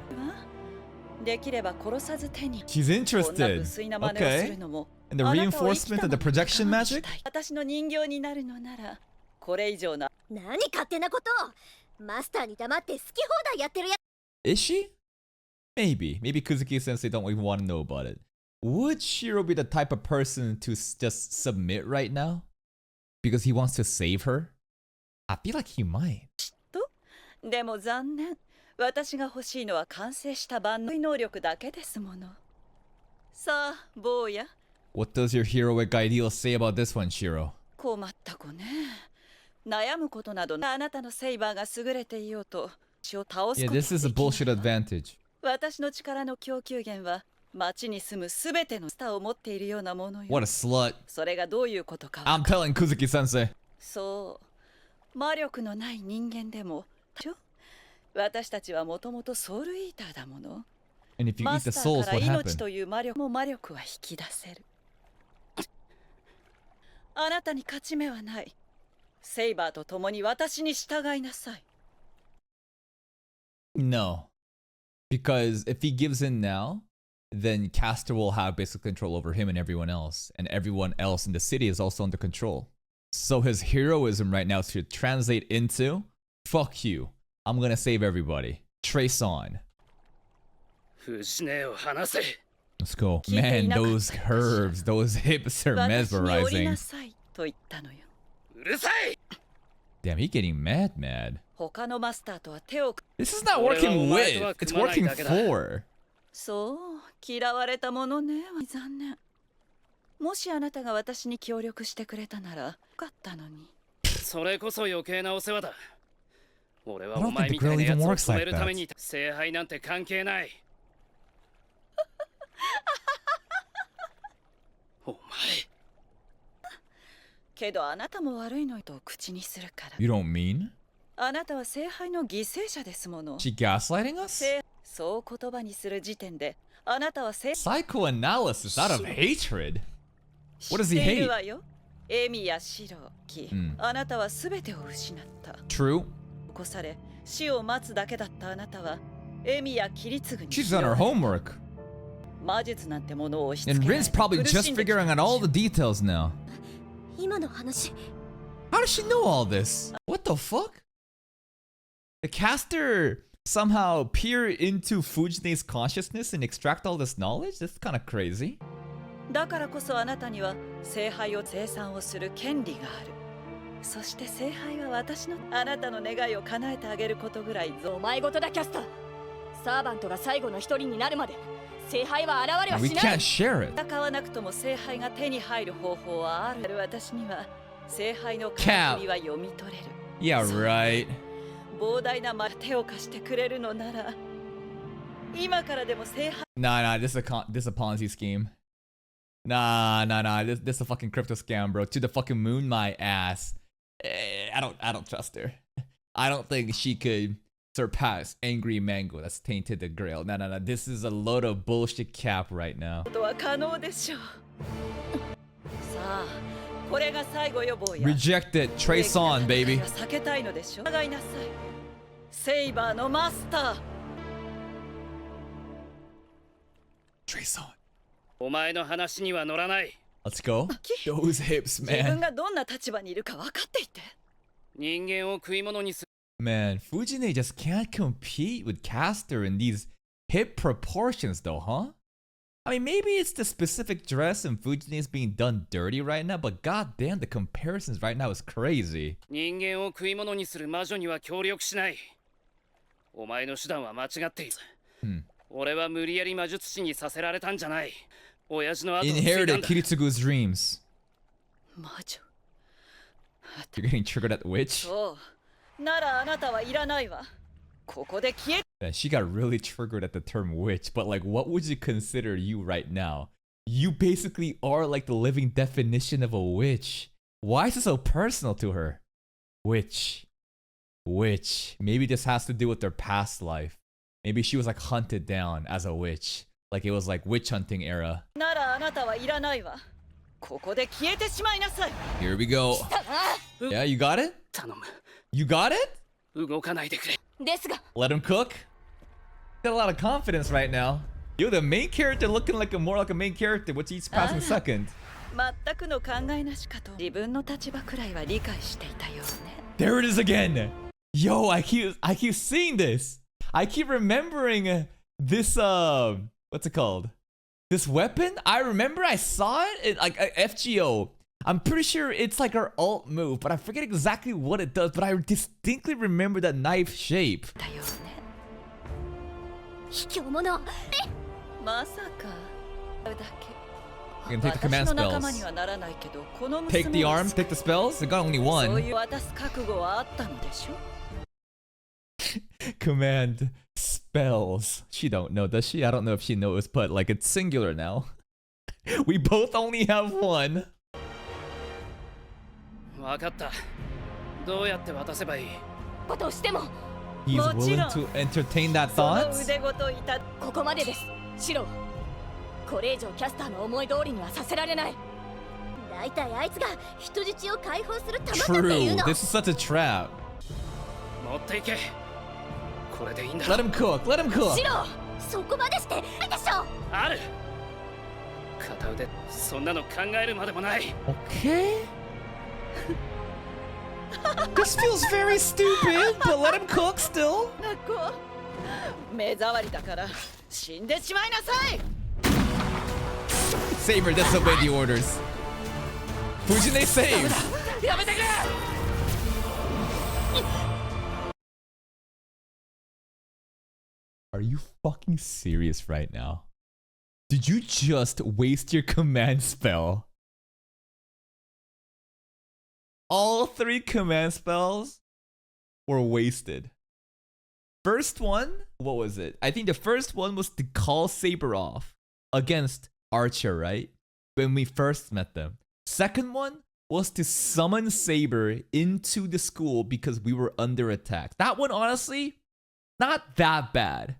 できれば殺さず手に She's こんな interested. 無粋な真似をする Okay. のも And the あなたを生き reinforcement た of the まま projection 感 magic? じたい私の人形になるのならこれ以上な何勝手なことをマスターに黙って好き放題やってるや Is she? Maybe. Maybe Kuzuki sensei don't even want to know about it. Would Shiro be the type of person to just submit right now? Because he wants to save her? I feel like he might. でも残念私が欲しいのは完成した万能能力だけですものさあ坊や What does your heroic ideal say about this one, Shiro? 困った子ね悩むことなどあなたのセイバーが優れていようと死を倒す Yeah, こと this is a できない bullshit advantage. 私の力の供給源は町に住むすべてのスターを持っているようなものよ What a slut. それがどういうことか I'm telling Kuzuki sensei. そう魔力のない人間でも私たちはもともとソウルイーターだもの。 And if you マ eat ス the ター souls, から what 命 happened? という魔力は引き出せる。あなたに勝ち目はない。セイバーと共に私に従いなさい。 No. Because if he gives in now, then Castor will have basic control over him and everyone else. And everyone else in the city is also under control. So his heroism right now should translate into, fuck you. I'm gonna save everybody. Trace on. 藤根を離せ。 Let's go. Man, those curves, those hips are 私に降り mesmerizing. なさいと言ったのよ。うるさい。 Damn, he's getting mad. 他のマスターとは手を。 This is not working with. It's working for. そう、嫌われたものね。残念。もしあなたが私に協力してくれたならよかったのに。それこそ余計なお世話だ。俺は I don't お前 think the みた girl いなや even つを works 止め like るため that. に聖杯なんて関係ない。お前。けどあなたも悪いのと口にするから。 You don't mean? あなたは聖杯の犠牲者ですもの。 She gaslighting us? そう言葉にする時点であなたは聖 Psychoanalysis out of hatred? What does 知 he っている hate? わよ。エミやシロキ、あなたは全てを失った。 True. 起こされ死を待つだけだったあなたはエミやキリツグに She's done her homework. 魔術なんてものを押し付 And けられ Rin's probably 苦し just んできた figuring out all the details now. 今の話 How does she know all this? What the fuck? The caster somehow peer into Fujine's consciousness and extract all this knowledge? That's kind of crazy. だからこそあなたには聖杯を生産をする権利がある。そして聖杯は私のあなたの願いを叶えてあげることぐらいお前事だキャスター。サーバントが最後の一人になるまで聖杯は現れは We しない。 can't share it. 戦わなくとも聖杯が手に入る方法はある。私には聖杯の Cap 形見は読み取れる。 Yeah, right. 膨大な手を貸してくれるのなら今からでも聖杯 Nah, this is a Ponzi scheme. Nah. This is a fucking crypto scam, bro. To the fucking moon, my ass. I don't trust her. I don't think she could surpass Angry Mango. That's tainted the grail. Nah. This is a load of bullshit cap right now. ことは可能でしょう。さあ、これが最後予防や。 Reject it. Trace on, baby. 避けたいのでしょ。従いなさい。セイバーのマスター。 Trace on. お前の話には乗らない。 Let's go. Those hips, 自分 man. がどんな立場にいるか分かっていて。人間を食い物にする。 Man, Fujine just can't compete with Caster in these hip proportions, though, huh? I mean, maybe it's the specific dress and Fujine is being done dirty right now, but goddamn, the comparisons right now is crazy. 人間を食い物にする魔女には協力しない。お前の手段は間違っている。俺は無理やり魔術師にさせられたんじゃない。親父の後を継いだん Inherited だ。 Kiritsugu's dreams. 魔女。 You're getting triggered at the witch? そう。ならあなたはいらないわ。ここで消え。 Man, she got really triggered at the term witch, but like, what would you consider you right now? You basically are like the living definition of a witch. Why is it so personal to her? Witch. Maybe this has to do with their past life. Maybe she was like hunted down as a witch. Like it was like witch hunting era. ならあなたはいらないわ。ここで消えてしまいなさい。 Here we go. Yeah, you got it? 頼む。 You got it? 動かないでくれ。ですが Let him cook. Got a lot of confidence right now. Yo, the main character looking like more like a main character with each passing second. 全くの考えなしかと自分の立場くらいは理解していたようね。 There it is again. Yo, I keep seeing this. I keep remembering this what's it called? This weapon? I remember I saw it like FGO. I'm pretty sure it's like her alt move, but I forget exactly what it does, but I distinctly remember that knife shape. だよね。卑怯者まさか。だけ。 You can take the command 私の仲間 spells. にはならないけど、この Take 娘 the は arm, take the spells. They got only そう one. いう渡す覚悟はあったのでしょ。 Command spells. She don't know, does she? I don't know if she knows, but like it's singular now. We both only have one. わかった。どうやって渡せばいい？ことをしても He's willing to entertain that その thought? 腕ごといたここまでですシロこれ以上キャスターの思い通りにはさせられないだいたいあいつが人質を解放するたまっていう True. の This is such a trap. 持っていけ。これでいいんだ。 Let him cook. Let him cook. シロそこまでしてないでしょある。片腕そんなの考えるまでもない。 Okay. This feels very stupid, but let him cook still. なこ目障りだから死んでしまいなさい Saber disobeyed the orders. Fujine saves. やめてくれ。 Are you fucking serious right now? Did you just waste your command spell? All 3 command spells were wasted. First one, what was it? I think the first one was to call Saber off against Archer, right? When we first met them. Second one was to summon Saber into the school because we were under attack. That one, honestly, not that bad.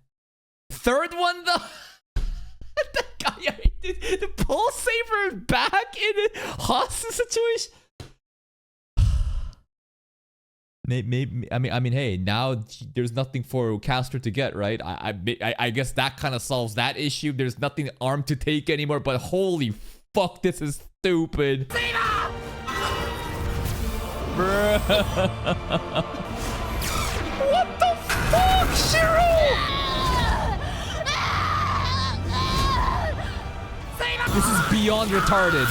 Third one, though, the guy to pull Saber back in a hostage situation. Maybe I mean, hey, now there's nothing for Castor to get, right? I guess that kind of solves that issue. There's nothing armed to take anymore. But holy fuck, this is stupid. Bruh. What the fuck, Shiro? This is beyond retarded.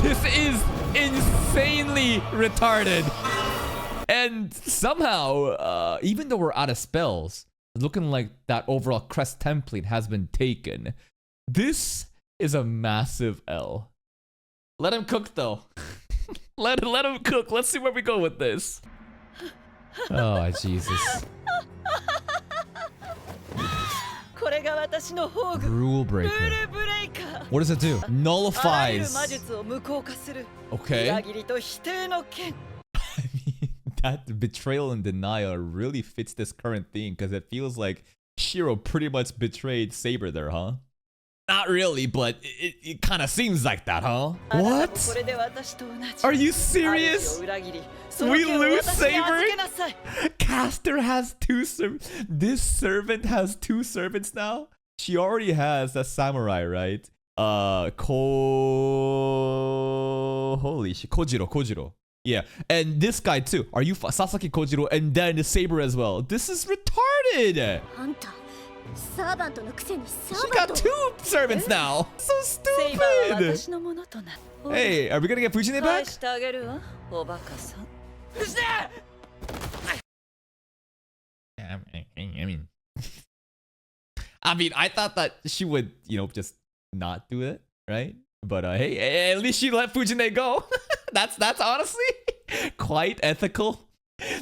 This is insanely retarded. And somehow, even though we're out of spells, looking like that overall crest template has been taken. This is a massive L. Let him cook though. let him cook. Let's see where we go with this. Oh, Jesus. これが私の宝具 Rule ルー breaker. ルブレイカー What does it do? あらゆる Nullifies. 魔術を無効化する Okay. 裏切りと否定の剣 I mean, that betrayal and denial really fits this current theme because it feels like Shiro pretty much betrayed Saber there, huh? Not really, but it kind of seems like that, huh? あなたも What? これで私と同じ Are you 主 serious? を裏切りその We 剣を lose 私に預 Saber? けなさい Caster has 2 servants. This servant has 2 servants now? She already has a samurai, right? Holy shit. Kojiro. Yeah, and this guy too. Are you Sasaki Kojiro and then the Saber as well? This is retarded. あんたサーバントのくせにサ She ーバン got ト 2 servants now. So セイバーは stupid. 私のものとなる Hey, are we gonna get Fujine 返 back? してあげるわおバカさん I mean, I thought that she would, just not do it, right? But hey, at least she let Fujine go. That's honestly quite ethical.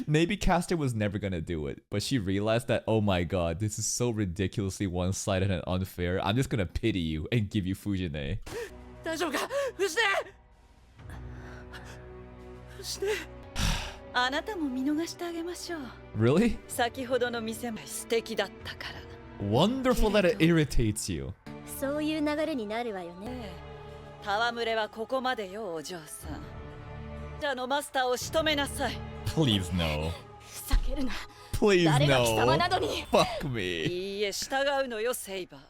Maybe Caster was never gonna do it, but she realized that, oh my god, this is so ridiculously one-sided and unfair. I'm just gonna pity you and give you Fujine. 大丈夫か。藤根。藤根。あなたも見逃してあげましょう Really? 先ほどの見せ場素敵だったから Wonderful that it irritates you. そういう流れになるわよね戯れはここまでよお嬢さんじゃあのマスターを仕留めなさい Please no. ふざけるな Please 誰が貴様 no. などに Fuck me. いいえ従うのよセイバー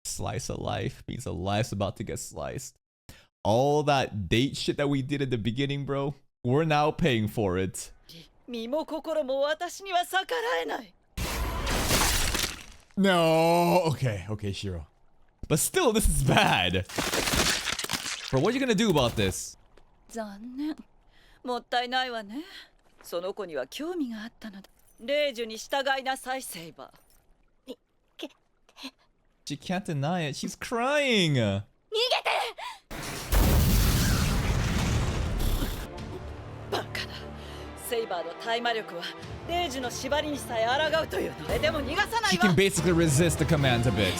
Slice of life means a life's about to get sliced. All that date shit that we did at the beginning, bro, we're now paying for it. 身も心も私には逆らえない No. Okay, Shiro. But still, this is bad. Bro, what are you gonna do about this? 残念もったいないわねその子には興味があったのだ霊樹に従いなさいセイバー She can't deny it. She's crying. 逃げてバカだセイバーの大魔力は霊樹の縛りにさえ抗うというのでも逃がさな She いわ can basically resist the commands a bit.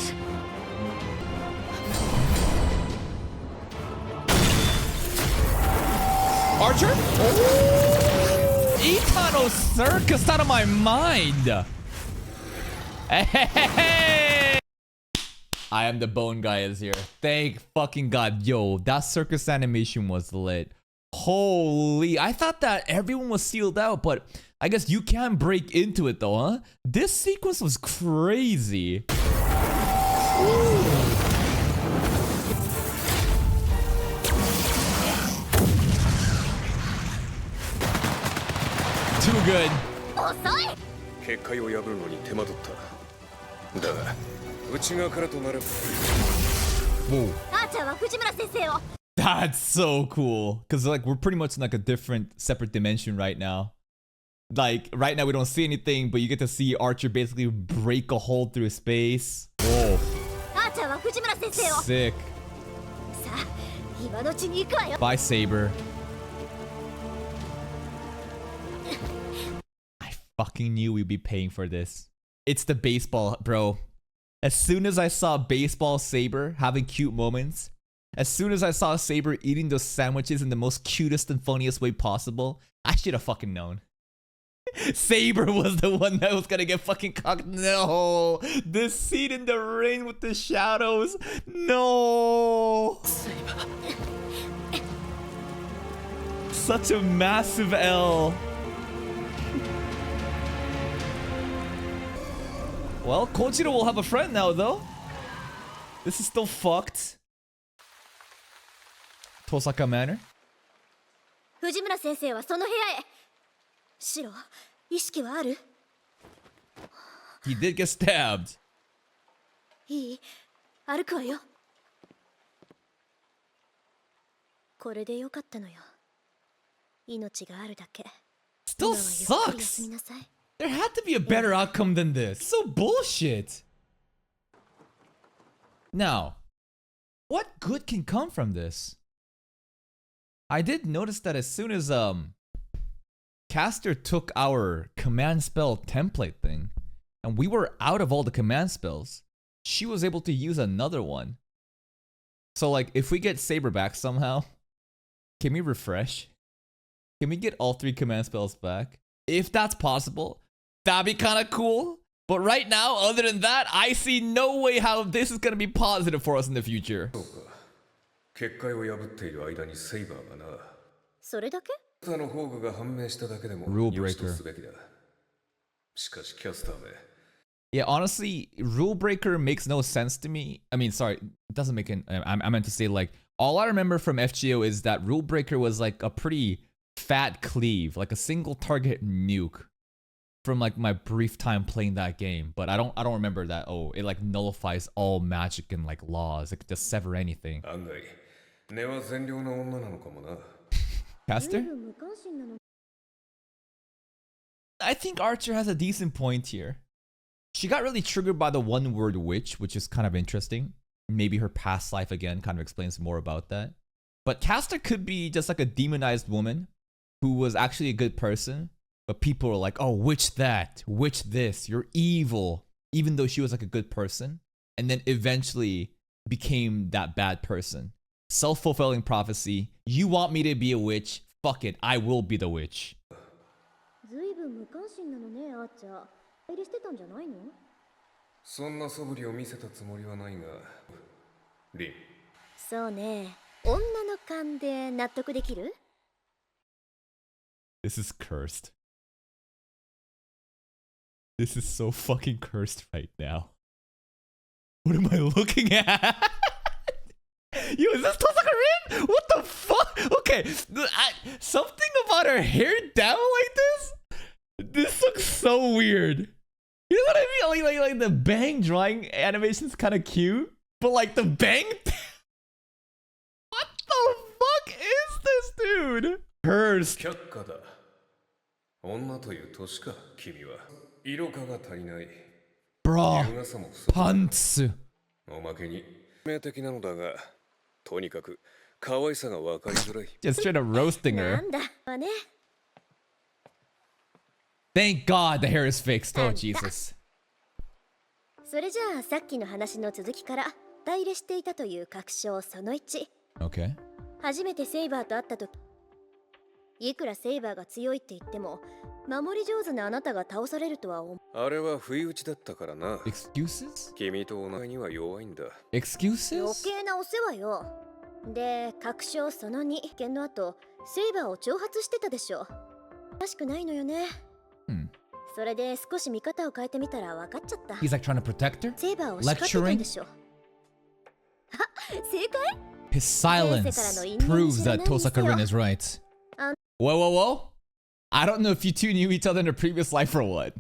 Archer? Oh! Itano Circus out of my mind. Hey, I am the bone guy is here. Thank fucking god. Yo, that circus animation was lit. Holy, I thought that everyone was sealed out, but I guess you can break into it though, huh? This sequence was crazy. Too good. 結界を破るのに手間取った。だが、内側からとなれば。Whoa. あーちゃんは藤村先生を。 That's so cool. Because like we're pretty much in like a different separate dimension right now. Like right now we don't see anything, but you get to see Archer basically break a hole through space. Whoa. あーちゃんは藤村先生を。 Sick. さあ、今のうちに行くわよ。 Bye, Saber. I fucking knew we'd be paying for this. It's the baseball, bro. As soon as I saw baseball Saber having cute moments, as soon as I saw Saber eating those sandwiches in the most cutest and funniest way possible, I should have fucking known. Saber was the one that was gonna get fucking cocked. No! This scene in the rain with the shadows. No! Such a massive L. Well, Kojiro will have a friend now, though. This is still fucked. Tosaka Manor. 藤村先生はその部屋へ。シロ、意識はある？ He did get stabbed. いい？歩くわよ。これでよかったのよ。命があるだけ。 Still 今はゆっくり休 sucks. みなさい。 There had to be a better outcome than this. So bullshit. Now, what good can come from this? I did notice that as soon as Caster took our command spell template thing and we were out of all the command spells, she was able to use another one. So like if we get Saber back somehow, can we refresh? Can we get all 3 command spells back? If that's possible, that'd be kind of cool. But right now, other than that, I see no way how this is going to be positive for us in the future. 結界を破っている間にセイバーがな。それだけ？キャスターの宝具が判明しただけでも Rule 良しと breaker. すべきだ。しかしキャスターめ。Yeah, honestly, Rule Breaker makes no sense to me. I mean, sorry, it doesn't make an... I meant to say, like, all I remember from FGO is that Rule Breaker was, like, a pretty fat cleave, like a single target nuke from, like, my brief time playing that game. But I don't remember that, oh, it, like, nullifies all magic and, like, laws. It could just sever anything. 案外、根は善良な女なのかもな。Caster? 無関心なの。 I think Archer has a decent point here. She got really triggered by the one word witch, which is kind of interesting. Maybe her past life again kind of explains more about that. But Caster could be just like a demonized woman who was actually a good person, but people were like, oh, witch that, witch this, you're evil, even though she was like a good person, and then eventually became that bad person. Self-fulfilling prophecy. You want me to be a witch? Fuck it, I will be the witch. ずいぶん無関心なのね、あーちゃん。入れしてたんじゃないの？そんな素振りを見せたつもりはないが、リン。そうね。女の勘で納得できる？ This is cursed. This is so fucking cursed right now. What am I looking at? Yo, is this Tosaka Rin? What the fuck? Okay, something about her hair down like this? This looks so weird. You know what I mean? Like the bang drawing animation's kind of cute, but like the bang... What the fuck is this, dude? Cursed. 却下だ。女という年か、君は。色化が足りない。 Bro, 優雅さも不足。 pants. おまけに、名的なのだが、とにかく可愛さが分かりづらい。 Just straight up roasting な her. んだわね。Thank God the hair is fixed. Oh, Jesus. それじゃあさっきの話の続きから代入れしていたという確証その1。 Okay. 初めてセイバーと会った時いくらセイバーが強いって言っても守り上手なあなたが倒されるとは思う。あれは不意打ちだったからな。 Excuses? 君と同じには弱いんだ。 Excuses? 余計なお世話よ。で、確証その2件の後セイバーを挑発してたでしょ。らしくないのよね。それで少し見方を変えてみたら分かっちゃった。 He's like trying to protect her? セイバーを叱ってたんでしょ。あ、正解？ His silence proves that Tosaka Rin is right. Whoa, whoa, whoa. I don't know if you two knew each other in a previous life or what.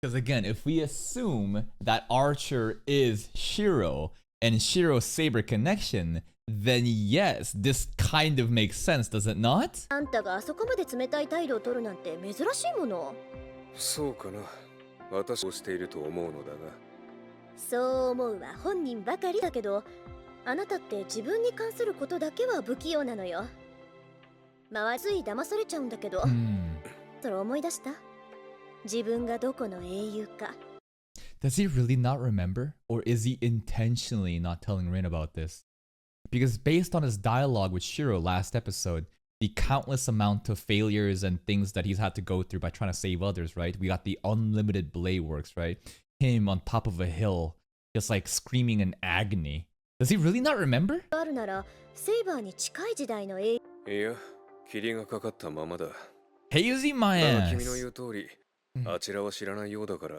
Because again, if we assume that Archer is Shiro and Shiro's Saber connection, then yes, this kind of makes sense, does it not? あんたがあそこまで冷たい態度を取るなんて珍しいもの。そうかな。私をしていると思うのだが。そう思うは本人ばかりだけど、あなたって自分に関することだけは不器用なのよ。まずい騙されちゃうんだけど、それ思い出した？自分がどこの英雄か。Does he really not remember? Or is he intentionally not telling Rin about this? Because based on his dialogue with Shiro last episode, the countless amount of failures and things that he's had to go through by trying to save others, right? We got the unlimited blade works, right? Him on top of a hill, just like screaming in agony. Does he really not remember? あるなら、セイバーに近い時代の英雄。いや、霧がかかったままだ。 Hazy my だが君の ass. 言う通り、あちらは知らないようだから、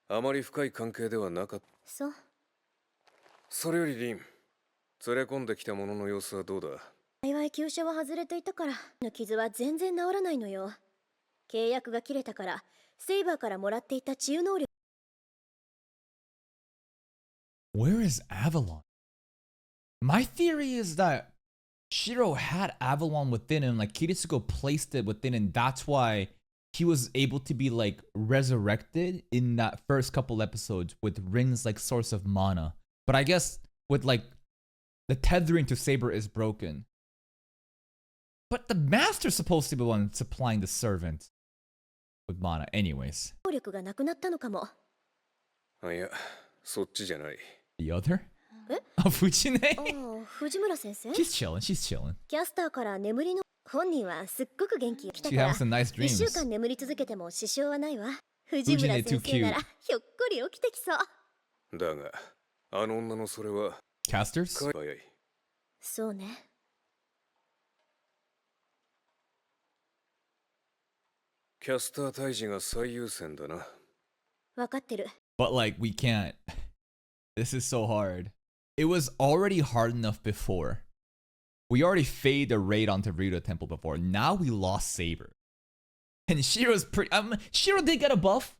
あまり深い関係ではなかった。そう。それよりリン、連れ込んできた者の様子はどうだ？幸い急所は外れていたから、の傷は全然治らないのよ。契約が切れたから、セイバーからもらっていた治癒能力。Where is Avalon? My theory is that Shiro had Avalon within him, like Kiritsugo placed it within, and that's why he was able to be like resurrected in that first couple episodes with Rin's like source of mana. But I guess with like the tethering to Saber is broken. But the master's supposed to be the one supplying the servant with mana anyways. 能力がなくなったのかも。あ、いや、そっちじゃない。The other? え？ Oh, Fujine? ああ、藤村先生？ She's chilling, she's chilling. キャスターから眠りの本人はすっごく元気来た She から having some nice 1週 dreams. 間眠り続けても支障はないわ。藤村先生ならひょっこり起きてきそう。だが、あの女のそれは Casters? 早い。そうね。キャスター退治が最優先だな。わかってる。 But like, we can't. This is so hard. It was already hard enough before. We already faded the raid onto Rito Temple before. Now we lost Saber. And Shiro's pretty... Shiro did get a buff.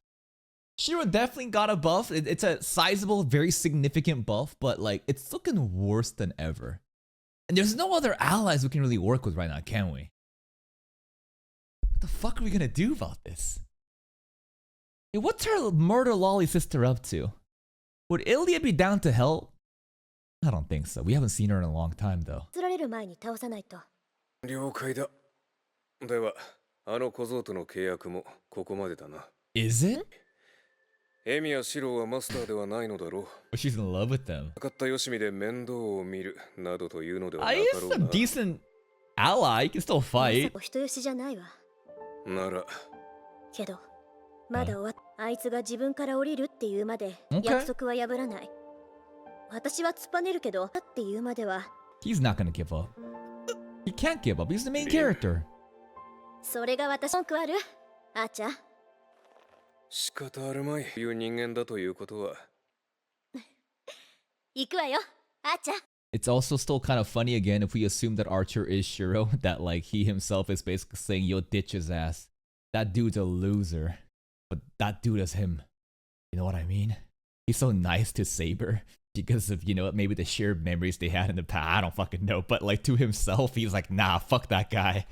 Shiro definitely got a buff. It's a sizable, very significant buff. But like, it's looking worse than ever. And there's no other allies we can really work with right now, can we? What the fuck are we gonna do about this? Hey, what's her murder lolly sister up to? Would Ilya be down to help? I don't think so. We haven't seen her in a long time though. 釣られる前に倒さないと。了解だ。では、あの小僧との契約もここまでだな。Is it? エミやシロはマスターではないのだろう。But she's in love with them. かかったよしみで面倒を見るなどというのではな I か is ろう a な。 decent ally. He can still お fight. 人よしじゃないわ。なら、けど、まだ終わっ、あいつが自分から降りるっていうまで Okay. 約束は破らない。私は突っぱねるけど、っていうまでは、 He's not gonna give up. He can't give up. He's the main character. それが私文句ある？あーちゃん。仕方あるまいという人間だということは。行くわよ、あーちゃん。 It's also still kind of funny again if we assume that Archer is Shiro, that like he himself is basically saying, yo, ditch his ass. That dude's a loser. But that dude is him. You know what I mean? He's so nice to Saber because of, you know, maybe the shared memories they had in the past. I don't fucking know. But like to himself, he's like, nah, fuck that guy.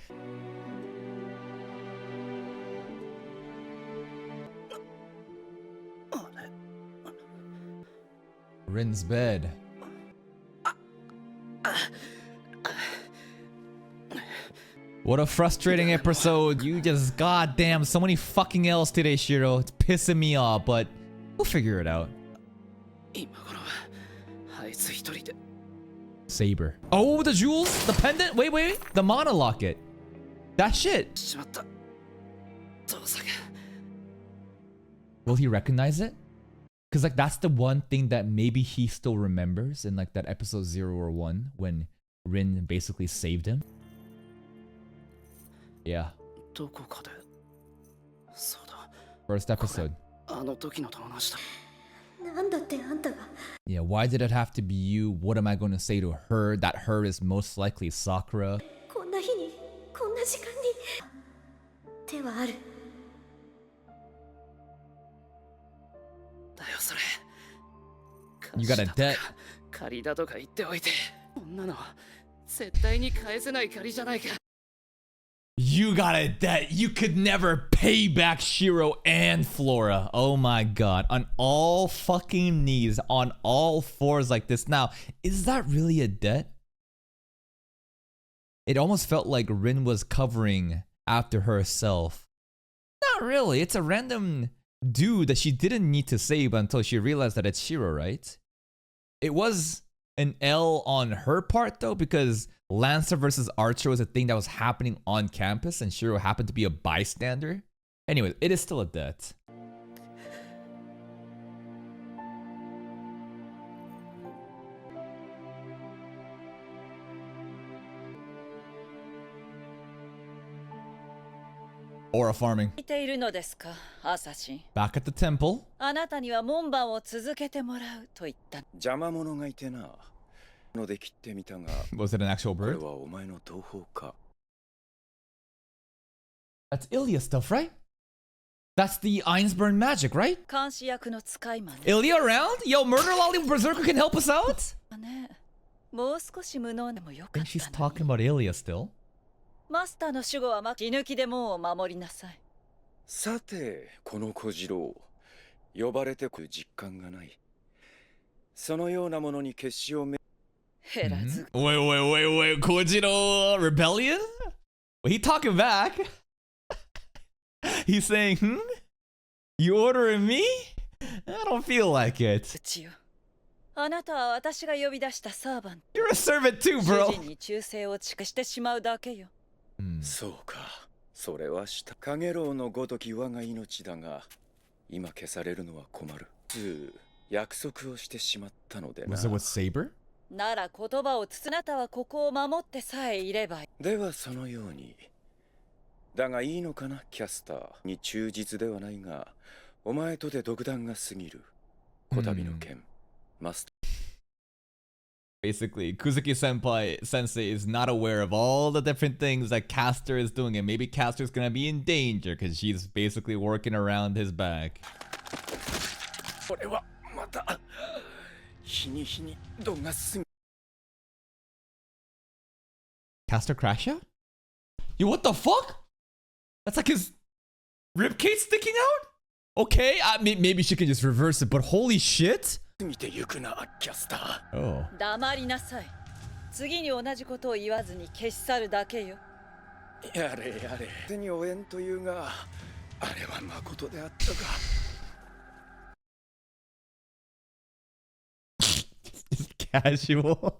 Rin's bed. What a frustrating episode. You just, goddamn, so many fucking L's today, Shiro. It's pissing me off, but we'll figure it out. 今頃はあいつ一人で Saber. Oh, the jewels? The pendant? Wait, wait, wait. The mana locket. That shit. しまった。父さんが。Will he recognize it? Because like that's the one thing that maybe he still remembers in like that episode 0 or 1 when Rin basically saved him. Yeah. どこかで。そうだ。 First episode. あの時のと同じだ。なんだってあんたが。 Yeah, why did it have to be you? What am I going to say to her? That her is most likely Sakura. こんな日にこんな時間に手はある。だよそれ。 You got a debt. 借りだとか言っておいて。こんなの絶対に返せない借りじゃないか。 You got a debt. You could never pay back Shiro and Flora. Oh my god. On all fucking knees, on all fours like this. Now, is that really a debt? It almost felt like Rin was covering after herself. Not really. It's a random dude that she didn't need to save until she realized that it's Shiro, right? It was an L on her part though, because Lancer versus Archer was a thing that was happening on campus and Shiro happened to be a bystander. Anyway, it is still a debt. Aura farming. 見ているのですか、アサシン。 Back at the temple. あなたには門番を続けてもらうと言った。邪魔者がいてな。ので切ってみたが、 Was it an actual これ bird? はお前の同胞か。 That's Ilya stuff, right? That's the Einsburn magic, right? 監視役の使い魔ね。 Ilya around? Yo, Murder Lolly Berserker can help us out? ね、もう少し無能でもよ I か think っ she's たの talking に。 about Ilya still. マスターの守護は死ぬ気で門を守りなさい。さて、この小次郎、呼ばれてくる実感がない。そのようなものに決死をめ。減らず。 Wait. Kojiro rebellion? Wait, he talking back. He's saying, You ordering me? I don't feel like it. うちよ。あなたは私が呼び出したサーバント。 You're a servant too, 主 bro. 人に忠誠を尽くしてしまうだけよ。そうか。それはした。カゲロウのごとき我が命だが、今消されるのは困る。約束をしてしまったのでな。 Was it with Saber? なら言葉をつつなたはここを守ってさえいればいい。ではそのように。だがいいのかな、キャスターに忠実ではないが、お前とで独断が過ぎる。こたびの件、マスター。 Basically, Kuzuki Senpai Sensei is not aware of all the different things that Caster is doing, and maybe Caster's gonna be in danger because she's basically working around his back. これはまた日に日に度が過ぎ。 Caster Crasher? Yo, what the fuck? That's like his ribcage sticking out? Okay, maybe she can just reverse it, but holy shit! 見てゆくな、キャスター。 Oh. 黙りなさい。次に同じことを言わずに消し去るだけよ。やれやれ。手に負えんというが、あれは誠であったか。Casual.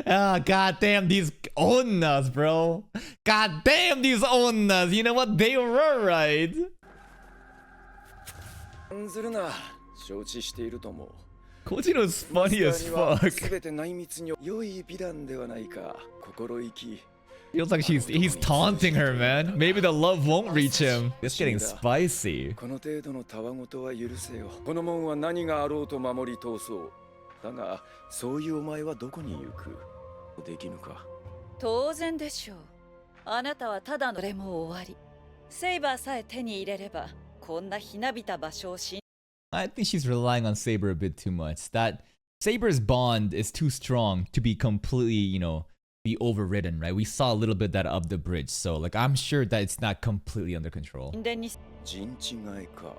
Ah, goddamn these onnas, bro. Goddamn these onnas. You know what? They were right. ずるな、承知していると思う。 Kojino's funny as fuck. すべて内密に良い美談ではないか。心意気。 Feels like he's taunting her, man. Maybe the love won't reach him. It's getting spicy. この程度のたわごとは許せよ。この門は何があろうと守り通そう。だが、そういうお前はどこに行く？できぬか。当然でしょう。あなたはただのそれも終わり。セイバーさえ手に入れれば、こんなひなびた場所をし。 I think she's relying on Saber a bit too much. That Saber's bond is too strong to be completely, you know, be overridden, right? We saw a little bit that up the bridge, so like I'm sure that it's not completely under control. 人違いか。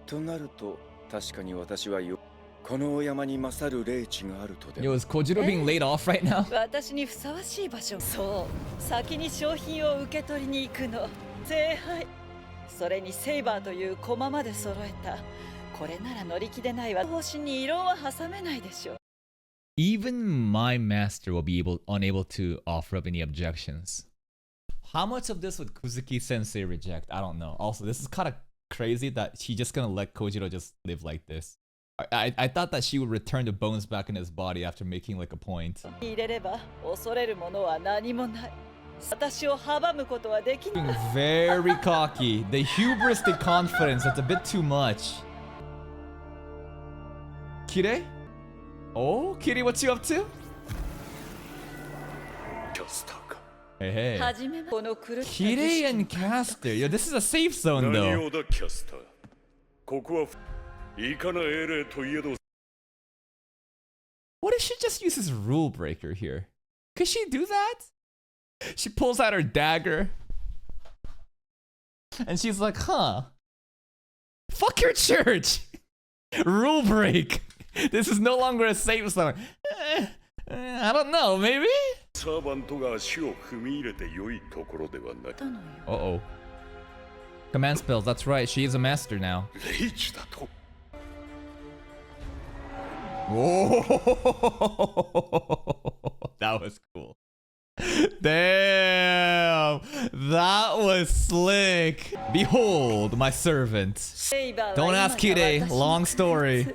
となると、確かに私はよ。この山に勝る霊地があるとで。 Yo, is Kojiro being laid off right now? 私にふさわしい場所。そう。先に商品を受け取りに行くの。聖杯。それにセイバーという駒まで揃えた。これなら乗り気でないわ。方針に異論は挟めないでしょ。 Even my master will be unable to offer up any objections. How much of this would Kuzuki Sensei reject? I don't know. Also, this is kind of crazy that she's just gonna let Kojiro just live like this. I thought that she would return the bones back in his body after making like a point. Being very cocky. The hubris, the confidence, that's a bit too much. Kirei? Oh, Kirei, what you up to? Hey, hey. Kirei and Caster. Yo, this is a safe zone though. What if she just uses Rule Breaker here? Could she do that? She pulls out her dagger. And she's like, huh. Fuck your church. Rule break. This is no longer a safe zone. I don't know, maybe? Uh-oh. Command spells, that's right. She is a master now. Whoa. That was cool. Damn. That was slick. Behold, my servant. Don't ask Kirei. Long story.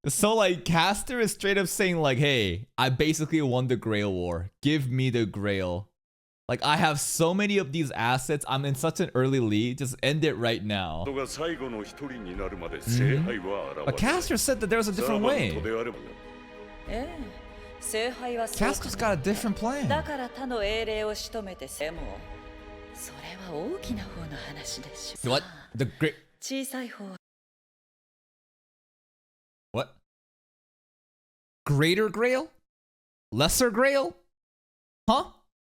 So like Caster is straight up saying like, hey, I basically won the Grail War. Give me the Grail. Like I have so many of these assets. I'm in such an early lead. Just end it right now. But Caster said that there's a different way. Caster's got a different plan. What? The great... What? Greater Grail? Lesser Grail? Huh?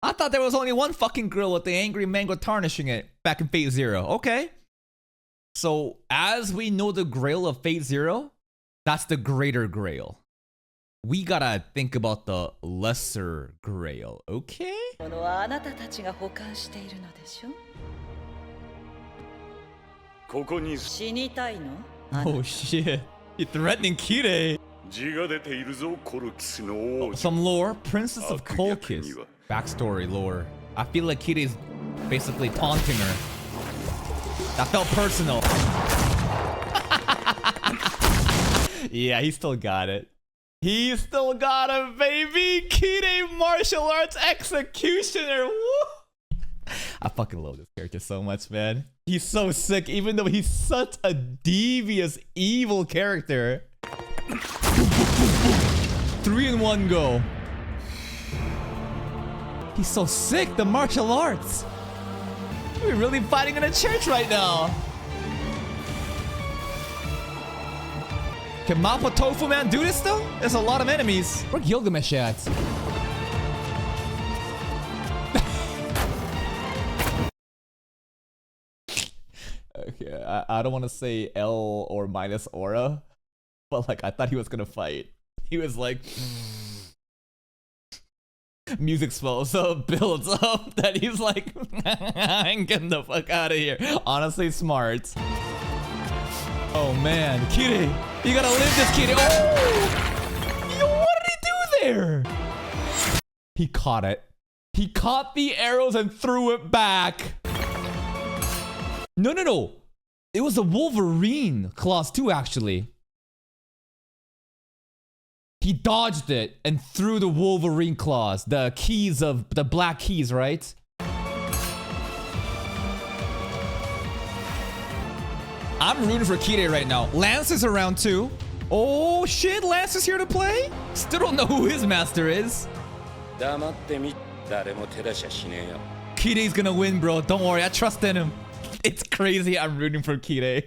I thought there was only one fucking Grail with the angry mango tarnishing it back in Fate Zero. Okay. So, as we know the Grail of Fate Zero, that's the Greater Grail. We gotta think about the Lesser Grail, okay? Oh shit. You're threatening Kirei. Oh, some lore. Princess of Colchis. Backstory lore. I feel like Kirei's basically taunting her. That felt personal. Yeah, he still got it. He still got it, baby! Kirei martial arts executioner! Woo! I fucking love this character so much, man. He's so sick, even though he's such a devious, evil character. 3-in-1 go. He's so sick, the martial arts. We're really fighting in a church right now. Can Mappa Tofu Man do this though? There's a lot of enemies. Where's Gilgamesh at? Okay, I don't want to say L or minus aura, but like I thought he was gonna fight. He was like, music swells up, builds up, that he's like, I ain't getting the fuck out of here. Honestly, smart. Oh man, Kirei, you gotta live this, Kirei. Oh! Yo, what did he do there? He caught it. He caught the arrows and threw it back. No. It was a Wolverine claws too, actually. He dodged it and threw the Wolverine claws. The keys of the black keys, right? I'm rooting for Kirei right now. Lance is around too. Oh shit, Lance is here to play? Still don't know who his master is. Kirei's gonna win, bro. Don't worry, I trust in him. It's crazy I'm rooting for Kirei.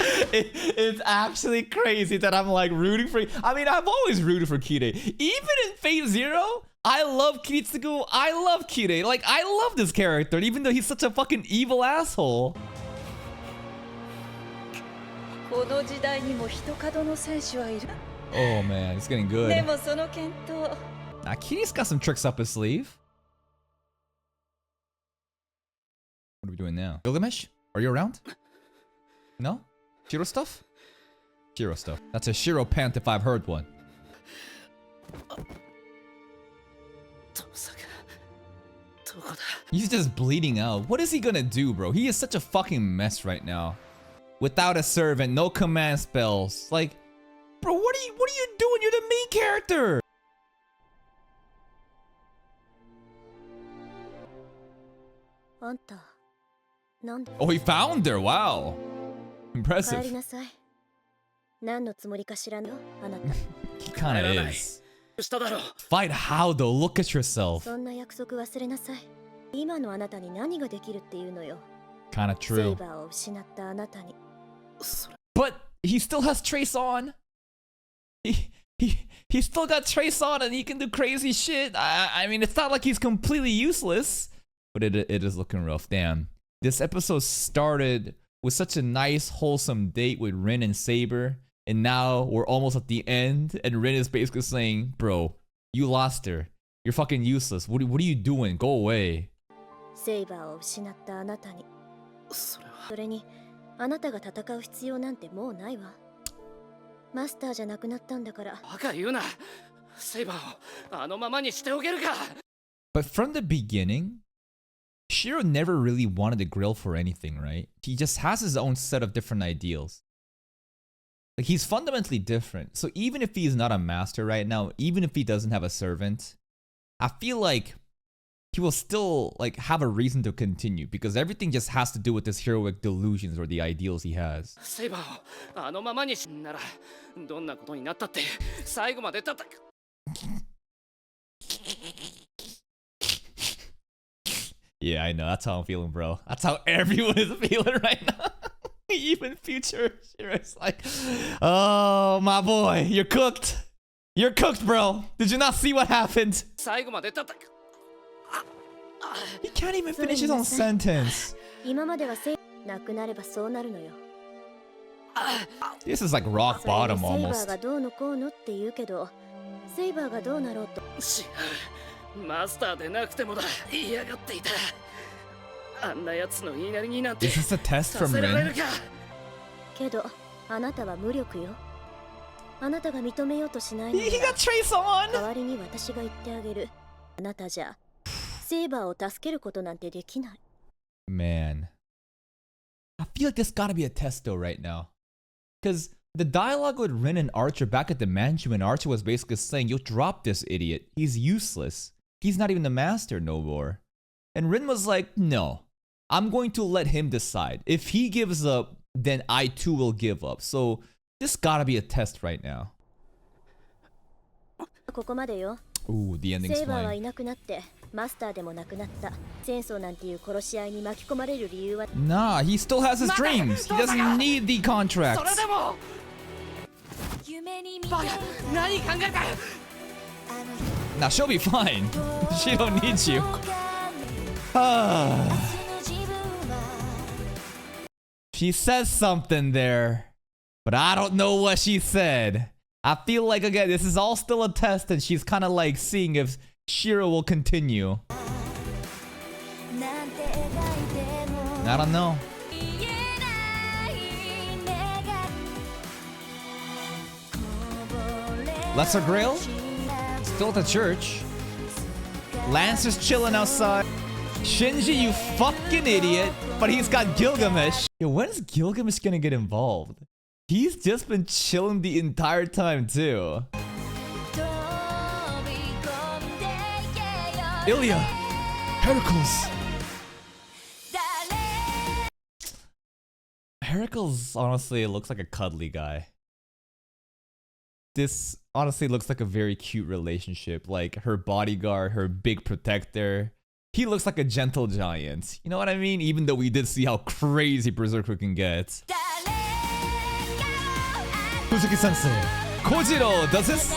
It's actually crazy that I'm like rooting for... I mean, I've always rooted for Kirei. Even in Fate Zero, I love Kiritsugu. I love Kirei. Like, I love this character, even though he's such a fucking evil asshole. Oh man, it's getting good. Nah, Kirei's got some tricks up his sleeve. What are we doing now? Gilgamesh? Are you around? No? Shiro stuff? Shiro stuff. That's a Shiro pant if I've heard one. He's just bleeding out. What is he gonna do, bro? He is such a fucking mess right now. Without a servant, no command spells. Like, bro, what are you doing? You're the main character. Oh, he found her. Wow. Impressive. He kind of is. Fight how though? Look at yourself. Kind of true. But he still has Trace on. He still got Trace on and he can do crazy shit. I mean, it's not like he's completely useless. But it is looking rough. Damn. This episode started with such a nice, wholesome date with Rin and Saber. And now we're almost at the end. And Rin is basically saying, bro, you lost her. You're fucking useless. What are you doing? Go away. But from the beginning, Shiro never really wanted to grill for anything, right? He just has his own set of different ideals. Like, he's fundamentally different. So even if he's not a master right now, even if he doesn't have a servant, I feel like he will still like have a reason to continue because everything just has to do with his heroic delusions or the ideals he has. Yeah, I know. That's how I'm feeling, bro. That's how everyone is feeling right now. Even future Shiro's like, oh, my boy, you're cooked. You're cooked, bro. Did you not see what happened? He can't even finish his own sentence. This is like rock bottom almost. Is this a test from Rin? He got Trace on! Man. I feel like this gotta be a test though right now. Because the dialogue with Rin and Archer back at the mansion when Archer was basically saying, you'll drop this idiot. He's useless. He's not even the master no more. And Rin was like, no. I'm going to let him decide. If he gives up, then I too will give up. So this gotta be a test right now. Ooh, the ending's fine. Nah, he still has his dreams. He doesn't need the contracts. Nah, she'll be fine. She don't need you. She says something there, but I don't know what she said. I feel like, again, this is all still a test and she's kind of like seeing if Shiro will continue. I don't know. Lesser Grail? Still at the church. Lance is chilling outside. Shinji, you fucking idiot. But he's got Gilgamesh. Yo, when is Gilgamesh gonna get involved? He's just been chilling the entire time too. Ilya! Heracles! Heracles honestly looks like a cuddly guy. This honestly looks like a very cute relationship. Like her bodyguard, her big protector. He looks like a gentle giant. You know what I mean? Even though we did see how crazy Berserker can get. Fuzuki-sensei. Kojiro, does this?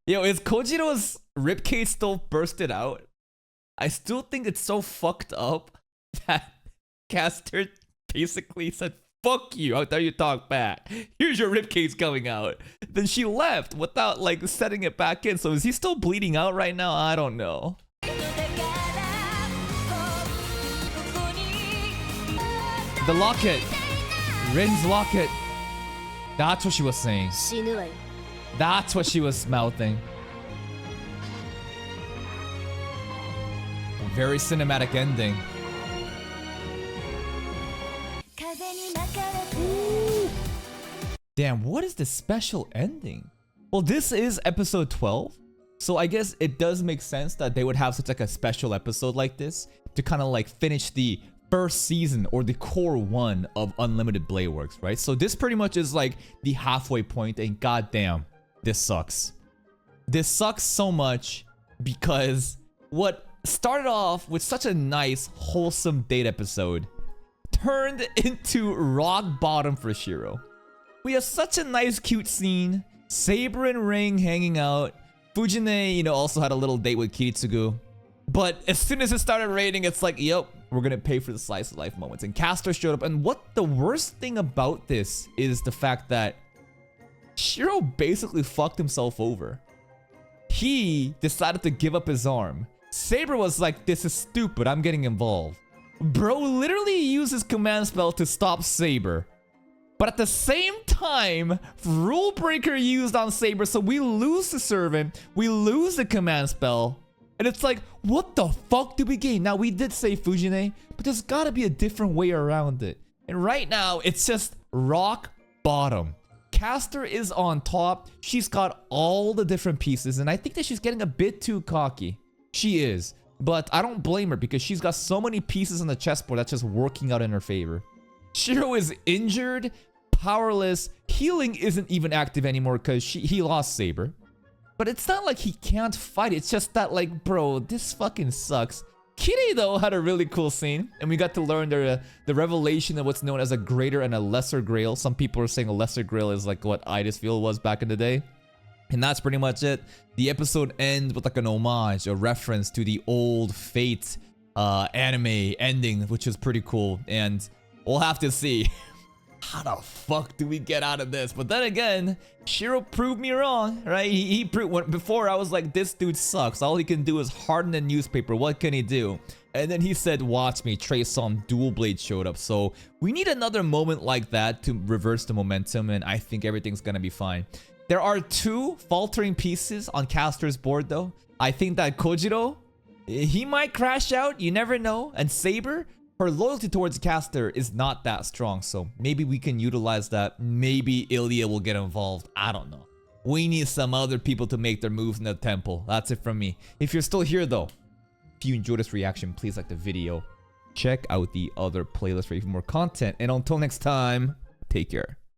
Yo, is Kojiro's ribcage still bursted out? I still think it's so fucked up that Caster basically said, fuck you, how dare you talk back? Here's your ribcage coming out. Then she left without like setting it back in. So is he still bleeding out right now? I don't know. The locket. Rin's locket. That's what she was saying. 死ぬわよ That's what she was mouthing. Very cinematic ending. Damn, what is the special ending? Well, this is episode 12. So I guess it does make sense that they would have such like a special episode like this to kind of like finish the first season or the core one of Unlimited Blade Works, right? So this pretty much is like the halfway point, and goddamn, this sucks. This sucks so much because what started off with such a nice, wholesome date episode turned into rock bottom for Shiro. We have such a nice, cute scene. Saber and Ring hanging out. Fujine, you know, also had a little date with Kiritsugu. But as soon as it started raining, it's like, yep, we're gonna pay for the slice of life moments. And Castor showed up. And what the worst thing about this is the fact that Shiro basically fucked himself over. He decided to give up his arm. Saber was like, this is stupid, I'm getting involved. Bro literally used his command spell to stop Saber. But at the same time, Rule Breaker used on Saber, so we lose the servant, we lose the command spell. And it's like, what the fuck did we gain? Now, we did say Fujine, but there's gotta be a different way around it. And right now, it's just rock bottom. Castor is on top. She's got all the different pieces, and I think that she's getting a bit too cocky. She is. But I don't blame her because she's got so many pieces on the chessboard that's just working out in her favor. Shiro is injured, powerless. Healing isn't even active anymore because he lost Saber. But it's not like he can't fight. It's just that, like, bro, this fucking sucks. Kitty, though, had a really cool scene. And we got to learn the revelation of what's known as a greater and a lesser grail. Some people are saying a lesser grail is like what Idisfield was back in the day. And that's pretty much it. The episode ends with like an homage, a reference to the old Fate anime ending, which is pretty cool. And we'll have to see how the fuck do we get out of this. But then again, Shiro proved me wrong, right? He proved, before I was like, this dude sucks. All he can do is harden the newspaper. What can he do? And then he said, watch me. Trey Song Dual Blade showed up. So we need another moment like that to reverse the momentum. And I think everything's gonna be fine. There are 2 faltering pieces on Castor's board though. I think that Kojiro, he might crash out. You never know. And Saber, her loyalty towards Castor is not that strong. So maybe we can utilize that. Maybe Ilya will get involved. I don't know. We need some other people to make their moves in the temple. That's it from me. If you're still here though, if you enjoyed this reaction, please like the video. Check out the other playlist for even more content. And until next time, take care.